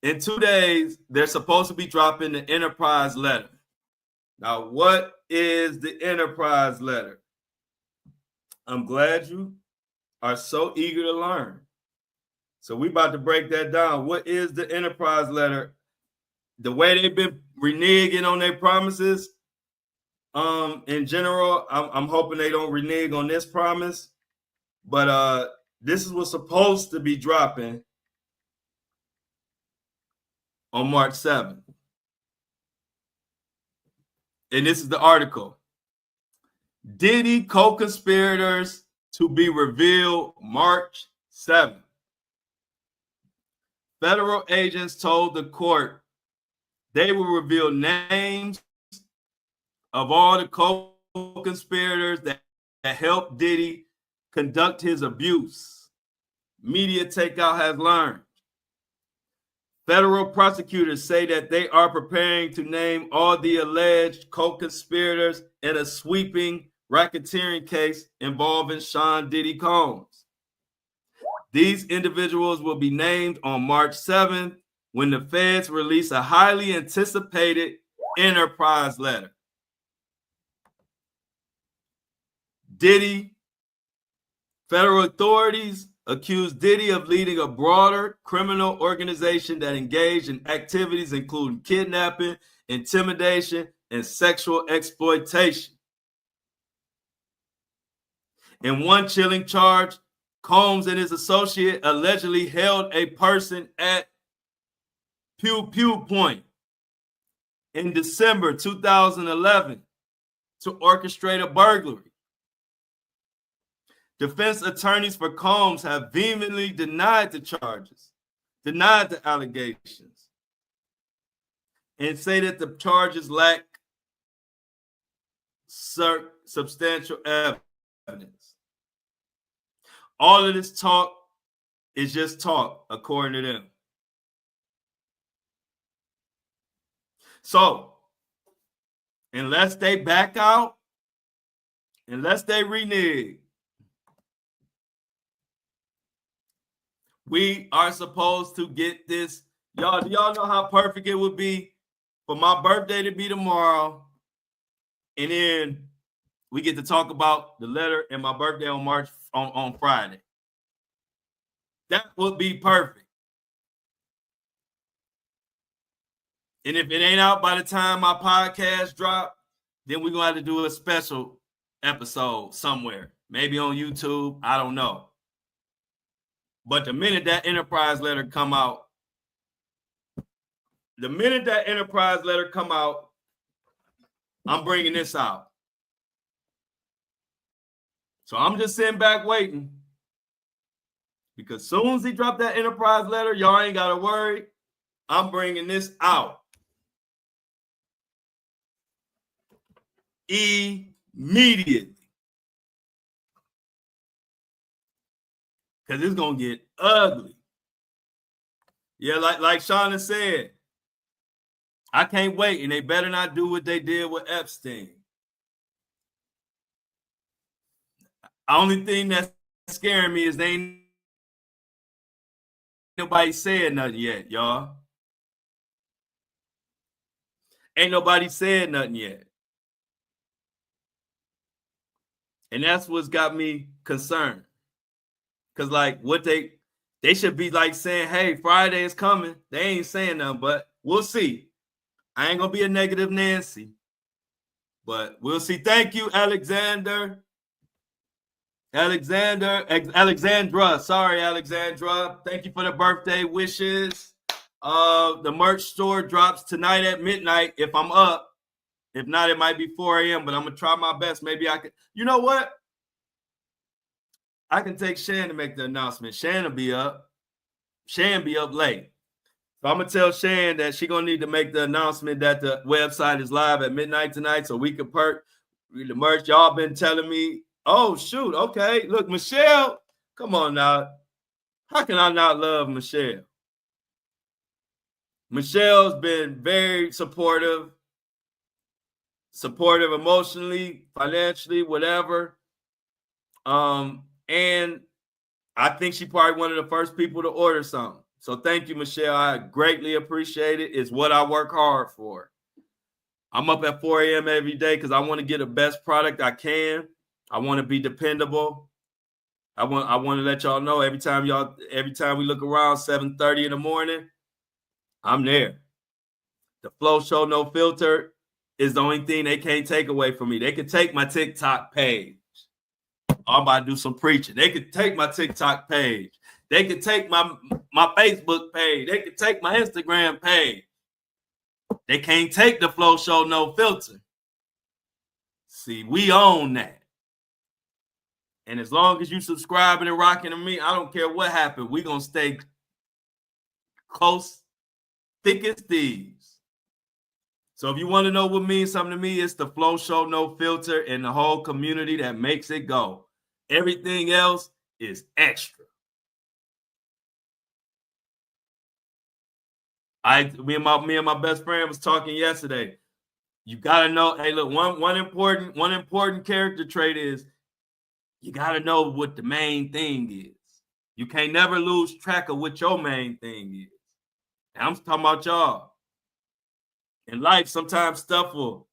Speaker 1: in 2 days, they're supposed to be dropping the enterprise letter. Now, what is the enterprise letter? I'm glad you are so eager to learn. So we about to break that down. What is the enterprise letter? The way they've been reneging on their promises, in general, I'm hoping they don't renege on this promise. But this is what's supposed to be dropping on March 7th. And this is the article. Diddy co-conspirators to be revealed March 7th. Federal agents told the court they will reveal names of all the co-conspirators that helped Diddy conduct his abuse. Media Takeout has learned. Federal prosecutors say that they are preparing to name all the alleged co-conspirators in a sweeping racketeering case involving Sean Diddy Combs. These individuals will be named on March 7th when the feds release a highly anticipated enterprise letter. Federal authorities accused Diddy of leading a broader criminal organization that engaged in activities including kidnapping, intimidation, and sexual exploitation. In one chilling charge, Combs and his associate allegedly held a person at Pew Pew Point in December 2011 to orchestrate a burglary. Defense attorneys for Combs have vehemently denied the allegations, and say that the charges lack substantial evidence. All of this talk is just talk, according to them. So, unless they back out, unless they renege, we are supposed to get this. Y'all, do y'all know how perfect it would be for my birthday to be tomorrow, and then we get to talk about the letter and my birthday on Friday? That would be perfect. And if it ain't out by the time my podcast drop, then we're gonna have to do a special episode somewhere, maybe on YouTube. I don't know. But the minute that enterprise letter come out, I'm bringing this out. So I'm just sitting back waiting, because as soon as he dropped that enterprise letter, y'all ain't got to worry. I'm bringing this out immediately. because it's gonna get ugly. Yeah, like Shauna said, I can't wait, and they better not do what they did with Epstein. The only thing that's scaring me is they ain't nobody said nothing yet, y'all. Ain't nobody said nothing yet. And that's what's got me concerned. Because, like, what they should be, like, saying, hey, Friday is coming. They ain't saying nothing, but we'll see. I ain't going to be a negative Nancy. But we'll see. Thank you, Alexandra. Sorry, Alexandra. Thank you for the birthday wishes. The merch store drops tonight at midnight if I'm up. If not, it might be 4 a.m., but I'm going to try my best. Maybe I can. You know what? I can take Shan to make the announcement. Shan will be up. Shan be up late. So I'm going to tell Shan that she's going to need to make the announcement that the website is live at midnight tonight so we can perk the merch. Y'all been telling me, oh, shoot, okay. Look, Michelle, come on now. How can I not love Michelle? Michelle's been very supportive emotionally, financially, whatever. And I think she probably one of the first people to order something. So thank you, Michelle. I greatly appreciate it. It's what I work hard for. I'm up at 4 a.m. every day because I want to get the best product I can. I want to be dependable. I want to let y'all know every time we look around 7:30 in the morning, I'm there. The Flow Show No Filter is the only thing they can't take away from me. They can take my TikTok page. I'm about to do some preaching. They could take my TikTok page. They could take my Facebook page. They could take my Instagram page. They can't take the Flow Show No Filter. See, we own that. And as long as you subscribing and rocking to me, I don't care what happened. We're going to stay close, thick as thieves. So if you want to know what means something to me, it's the Flow Show No Filter and the whole community that makes it go. Everything else is extra. Me and my best friend was talking yesterday. You gotta know. Hey, look, one important character trait is you gotta know what the main thing is. You can't never lose track of what your main thing is. And I'm talking about y'all. In life, sometimes stuff will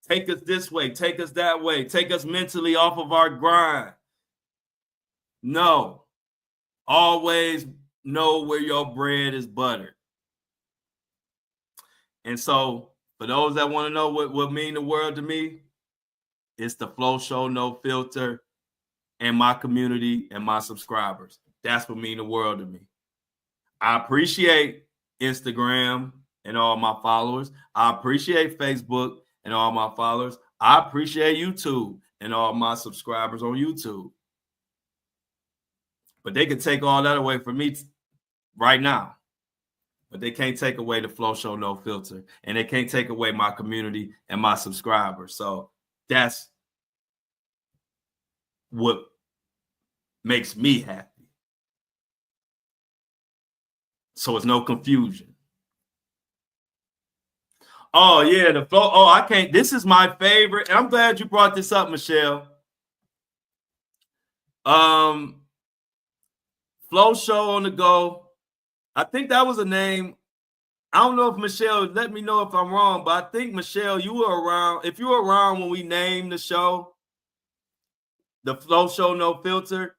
Speaker 1: take us this way, take us that way, take us mentally off of our grind. No. Always know where your bread is buttered. And so, for those that want to know what mean the world to me, it's the Flow Show No Filter and my community and my subscribers. That's what mean the world to me. I appreciate Instagram and all my followers. I appreciate Facebook and all my followers. I appreciate YouTube and all my subscribers on YouTube. But they can take all that away from me right now. But they can't take away the Flow Show No Filter. And they can't take away my community and my subscribers. So that's what makes me happy. So it's no confusion. Oh, yeah, the Flow. Oh, I can't. This is my favorite. And I'm glad you brought this up, Michelle. Flow Show on the Go. I think that was a name. I don't know if Michelle, let me know if I'm wrong, but I think, Michelle, you were around. If you were around when we named the show, the Flow Show No Filter,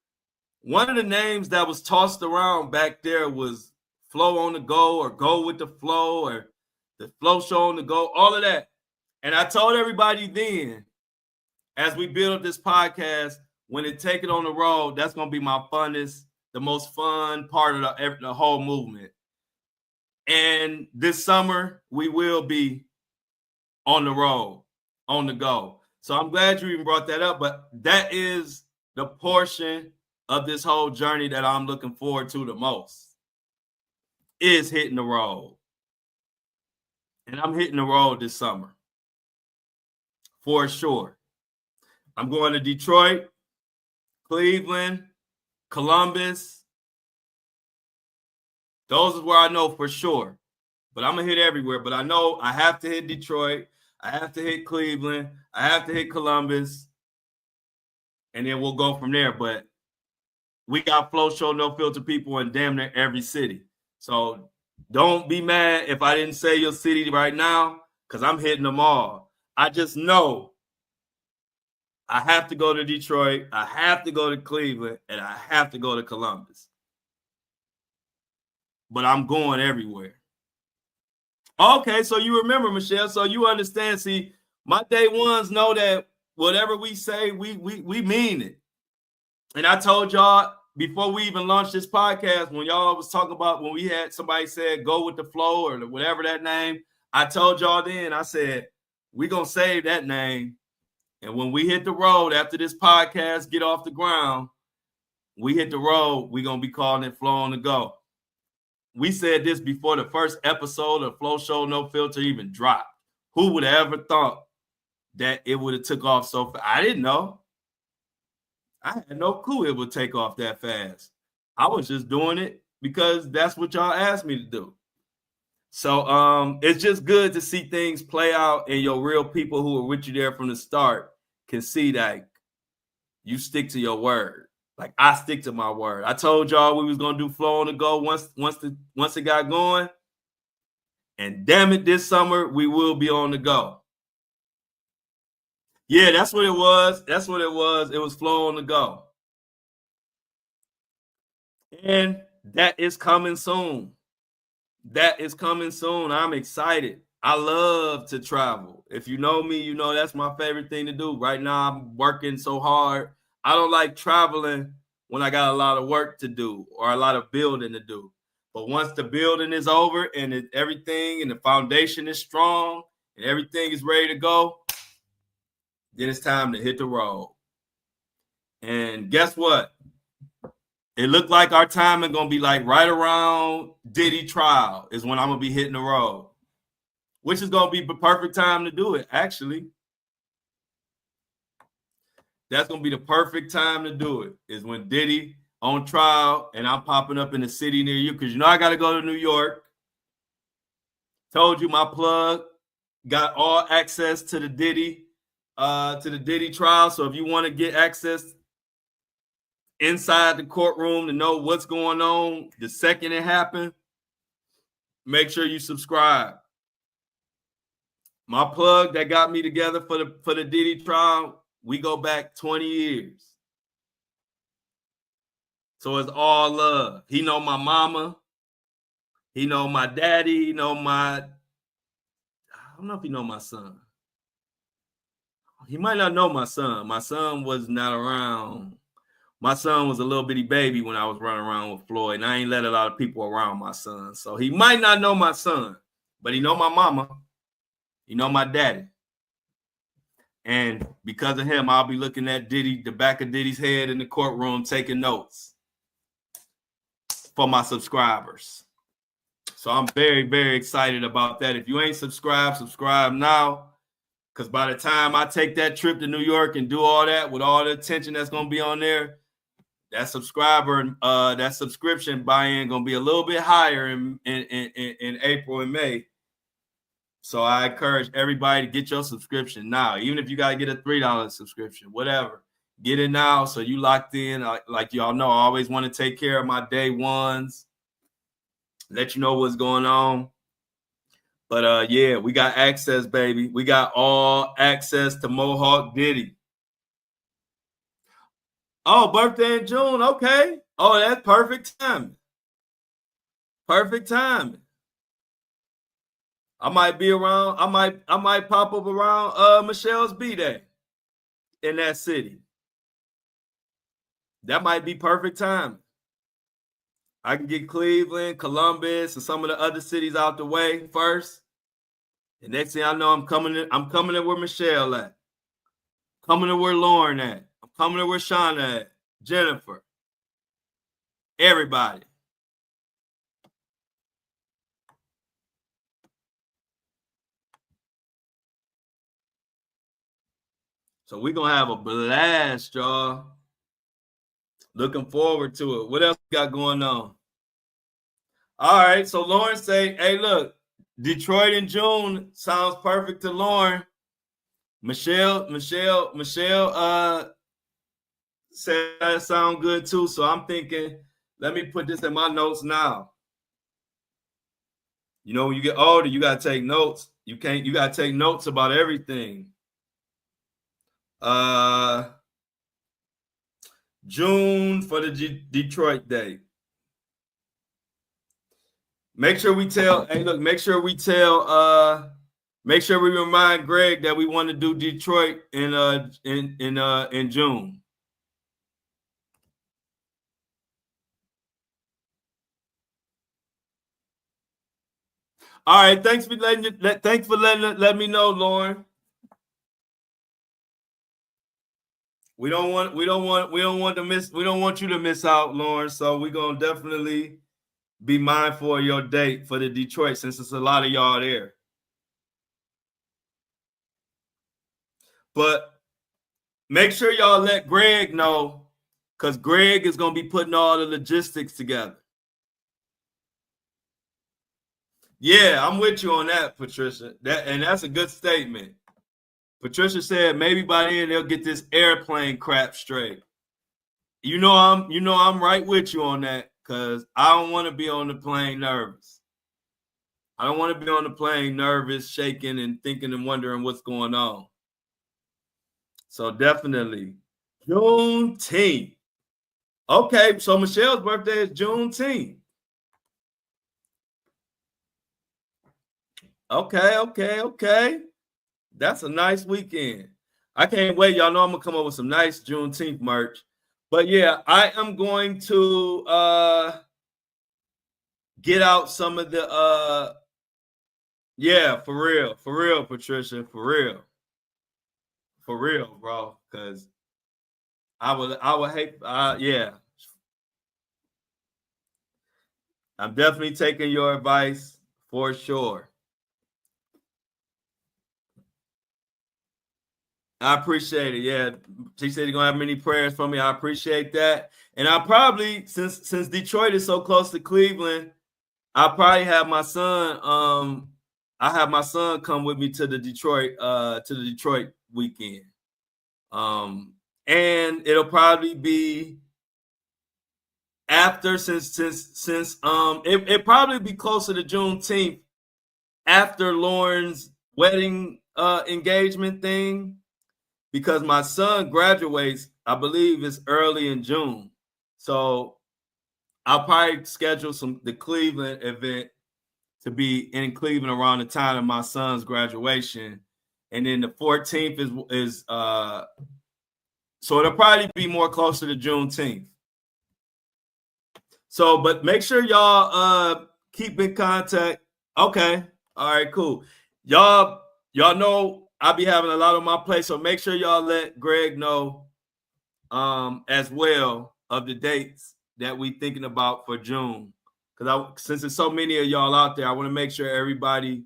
Speaker 1: one of the names that was tossed around back there was Flow on the Go or Go with the Flow or the Flow Show on the Go, all of that. And I told everybody then, as we build up this podcast, when it take it on the road, that's going to be my funnest, the most fun part of the whole movement. And this summer, we will be on the road, on the go. So I'm glad you even brought that up, but that is the portion of this whole journey that I'm looking forward to the most, is hitting the road. And I'm hitting the road this summer, for sure. I'm going to Detroit, Cleveland, Columbus. Those is where I know for sure. But I'm going to hit everywhere. But I know I have to hit Detroit. I have to hit Cleveland. I have to hit Columbus. And then we'll go from there. But we got Flow Show No Filter people in damn near every city. So don't be mad if I didn't say your city right now, because I'm hitting them all. I just know I have to go to Detroit, I have to go to Cleveland, and I have to go to Columbus. But I'm going everywhere. Okay, so you remember, Michelle. So you understand. See, my day ones know that whatever we say, we mean it. And I told y'all before we even launched this podcast, when y'all was talking about when we had somebody said go with the flow or whatever that name, I told y'all then, I said, we're going to save that name. And when we hit the road after this podcast, get off the ground, we hit the road, we're going to be calling it Flow on the Go. We said this before the first episode of Flow Show No Filter even dropped. Who would have ever thought that it would have took off so fast? I didn't know. I had no clue it would take off that fast. I was just doing it because that's what y'all asked me to do. So it's just good to see things play out, and your real people who are with you there from the start can see that you stick to your word. Like I stick to my word. I told y'all we was gonna do Flow on the Go once it got going. And damn it, this summer we will be on the go. Yeah, that's what it was. That's what it was. It was Flow on the Go. And that is coming soon. That is coming soon. I'm excited. I love to travel. If you know me, you know that's my favorite thing to do. Right now, I'm working so hard. I don't like traveling when I got a lot of work to do or a lot of building to do. But once the building is over and everything and the foundation is strong and everything is ready to go, then it's time to hit the road. And guess what? It looked like our timing gonna be like right around Diddy trial is when I'm gonna be hitting the road, which is gonna be the perfect time to do it. Actually, that's gonna be the perfect time to do it. Is when Diddy on trial and I'm popping up in the city near you, because you know I gotta go to New York. Told you my plug got all access to the Diddy trial. So if you want to get access inside the courtroom to know what's going on the second it happened, make sure you subscribe. My plug that got me together for the Diddy trial, we go back 20 years. So it's all love. He know my mama. He know my daddy. He know I don't know if he know my son. He might not know my son. My son was not around. My son was a little bitty baby when I was running around with Floyd, and I ain't let a lot of people around my son. So he might not know my son, but he know my mama. He know my daddy. And because of him, I'll be looking at Diddy, the back of Diddy's head in the courtroom, taking notes for my subscribers. So I'm very, very excited about that. If you ain't subscribed, subscribe now. Because by the time I take that trip to New York and do all that with all the attention that's going to be on there, that subscription buy-in going to be a little bit higher in April and May. So I encourage everybody to get your subscription now. Even if you got to get a $3 subscription, whatever. Get it now so you locked in. Like y'all know, I always want to take care of my day ones. Let you know what's going on. But yeah, we got access, baby. We got all access to Mohawk Diddy. Oh, birthday in June. Okay. Oh, that's perfect timing. Perfect timing. I might be around. I might pop up around Michelle's B-Day in that city. That might be perfect timing. I can get Cleveland, Columbus, and some of the other cities out the way first. And next thing I know, I'm coming to where Michelle at. Coming to where Lauren at. I'm coming to where Shauna at. Jennifer. Everybody. So we're going to have a blast, y'all. Looking forward to it. What else we got going on? All right. So Lauren say, hey, look, Detroit in June sounds perfect to Lauren. Michelle said that sound good too. So I'm thinking, let me put this in my notes now. You know, when you get older, you gotta take notes. You gotta take notes about everything. June for the Detroit date. Make sure we tell, hey, look, make sure we remind Greg that we want to do Detroit in June. All right, thanks for letting me know, Lauren. We don't want you to miss out, Lauren. So we're gonna definitely be mindful of your date for the Detroit, since it's a lot of y'all there. But make sure y'all let Greg know, because Greg is gonna be putting all the logistics together. Yeah, I'm with you on that, Patricia. That's a good statement. Patricia said maybe by then they'll get this airplane crap straight. You know I'm right with you on that, because I don't want to be on the plane nervous. I don't want to be on the plane nervous, shaking and thinking and wondering what's going on. So definitely Juneteenth. Okay, so Michelle's birthday is Juneteenth. Okay. That's a nice weekend. I can't wait. Y'all know I'm gonna come up with some nice Juneteenth merch. But yeah, I am going to get out some of the yeah, for real, Patricia, for real, bro. Because I would hate yeah. I'm definitely taking your advice for sure. I appreciate it. Yeah, she said you're gonna have many prayers for me. I appreciate that. And I probably, since Detroit is so close to Cleveland, I'll probably have my son. I have my son come with me to the Detroit weekend. And it'll probably be after, since it probably be closer to Juneteenth, after Lauren's wedding engagement thing, because my son graduates, I believe it's early in June. So I'll probably schedule the Cleveland event to be in Cleveland around the time of my son's graduation. And then the 14th is so it'll probably be more closer to Juneteenth. So, but make sure y'all keep in contact. Okay. All right, cool. Y'all know I'll be having a lot on my plate, so make sure y'all let Greg know as well of the dates that we thinking about for June. Because since there's so many of y'all out there, I want to make sure everybody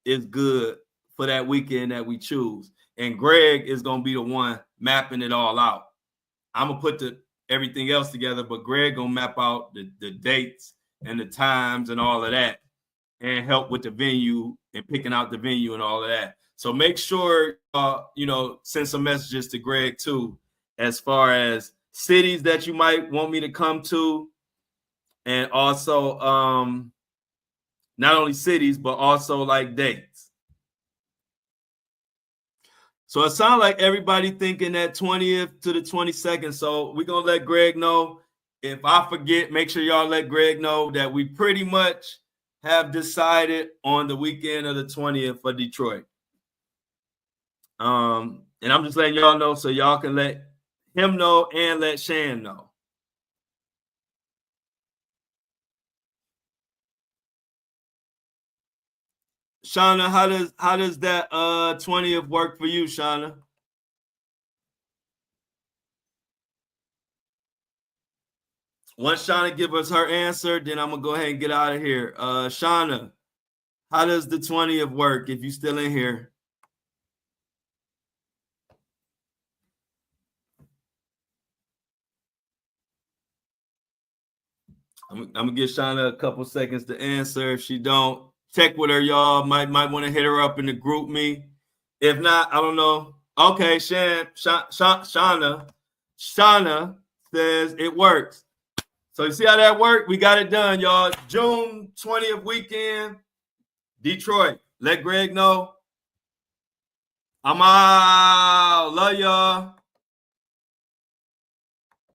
Speaker 1: is good for that weekend that we choose. And Greg is going to be the one mapping it all out. I'm going to put everything else together, but Greg going to map out the dates and the times and all of that, and help with the venue and picking out the venue and all of that. So make sure, send some messages to Greg too, as far as cities that you might want me to come to. And also, not only cities, but also like dates. So it sounds like everybody thinking that 20th to the 22nd. So we're going to let Greg know. If I forget, make sure y'all let Greg know that we pretty much have decided on the weekend of the 20th for Detroit. And I'm just letting y'all know so y'all can let him know and let Shan know. Shauna, how does that 20th work for you, Shauna? Once Shauna give us her answer, then I'm gonna go ahead and get out of here. Shauna, how does the 20th work if you're still in here? I'm gonna give Shauna a couple seconds to answer. If she don't, check with her, y'all. Might want to hit her up in the group me. If not, I don't know. Okay, Shauna says it works. So you see how that worked? We got it done, y'all. June 20th weekend, Detroit. Let Greg know. I'm out. Love y'all.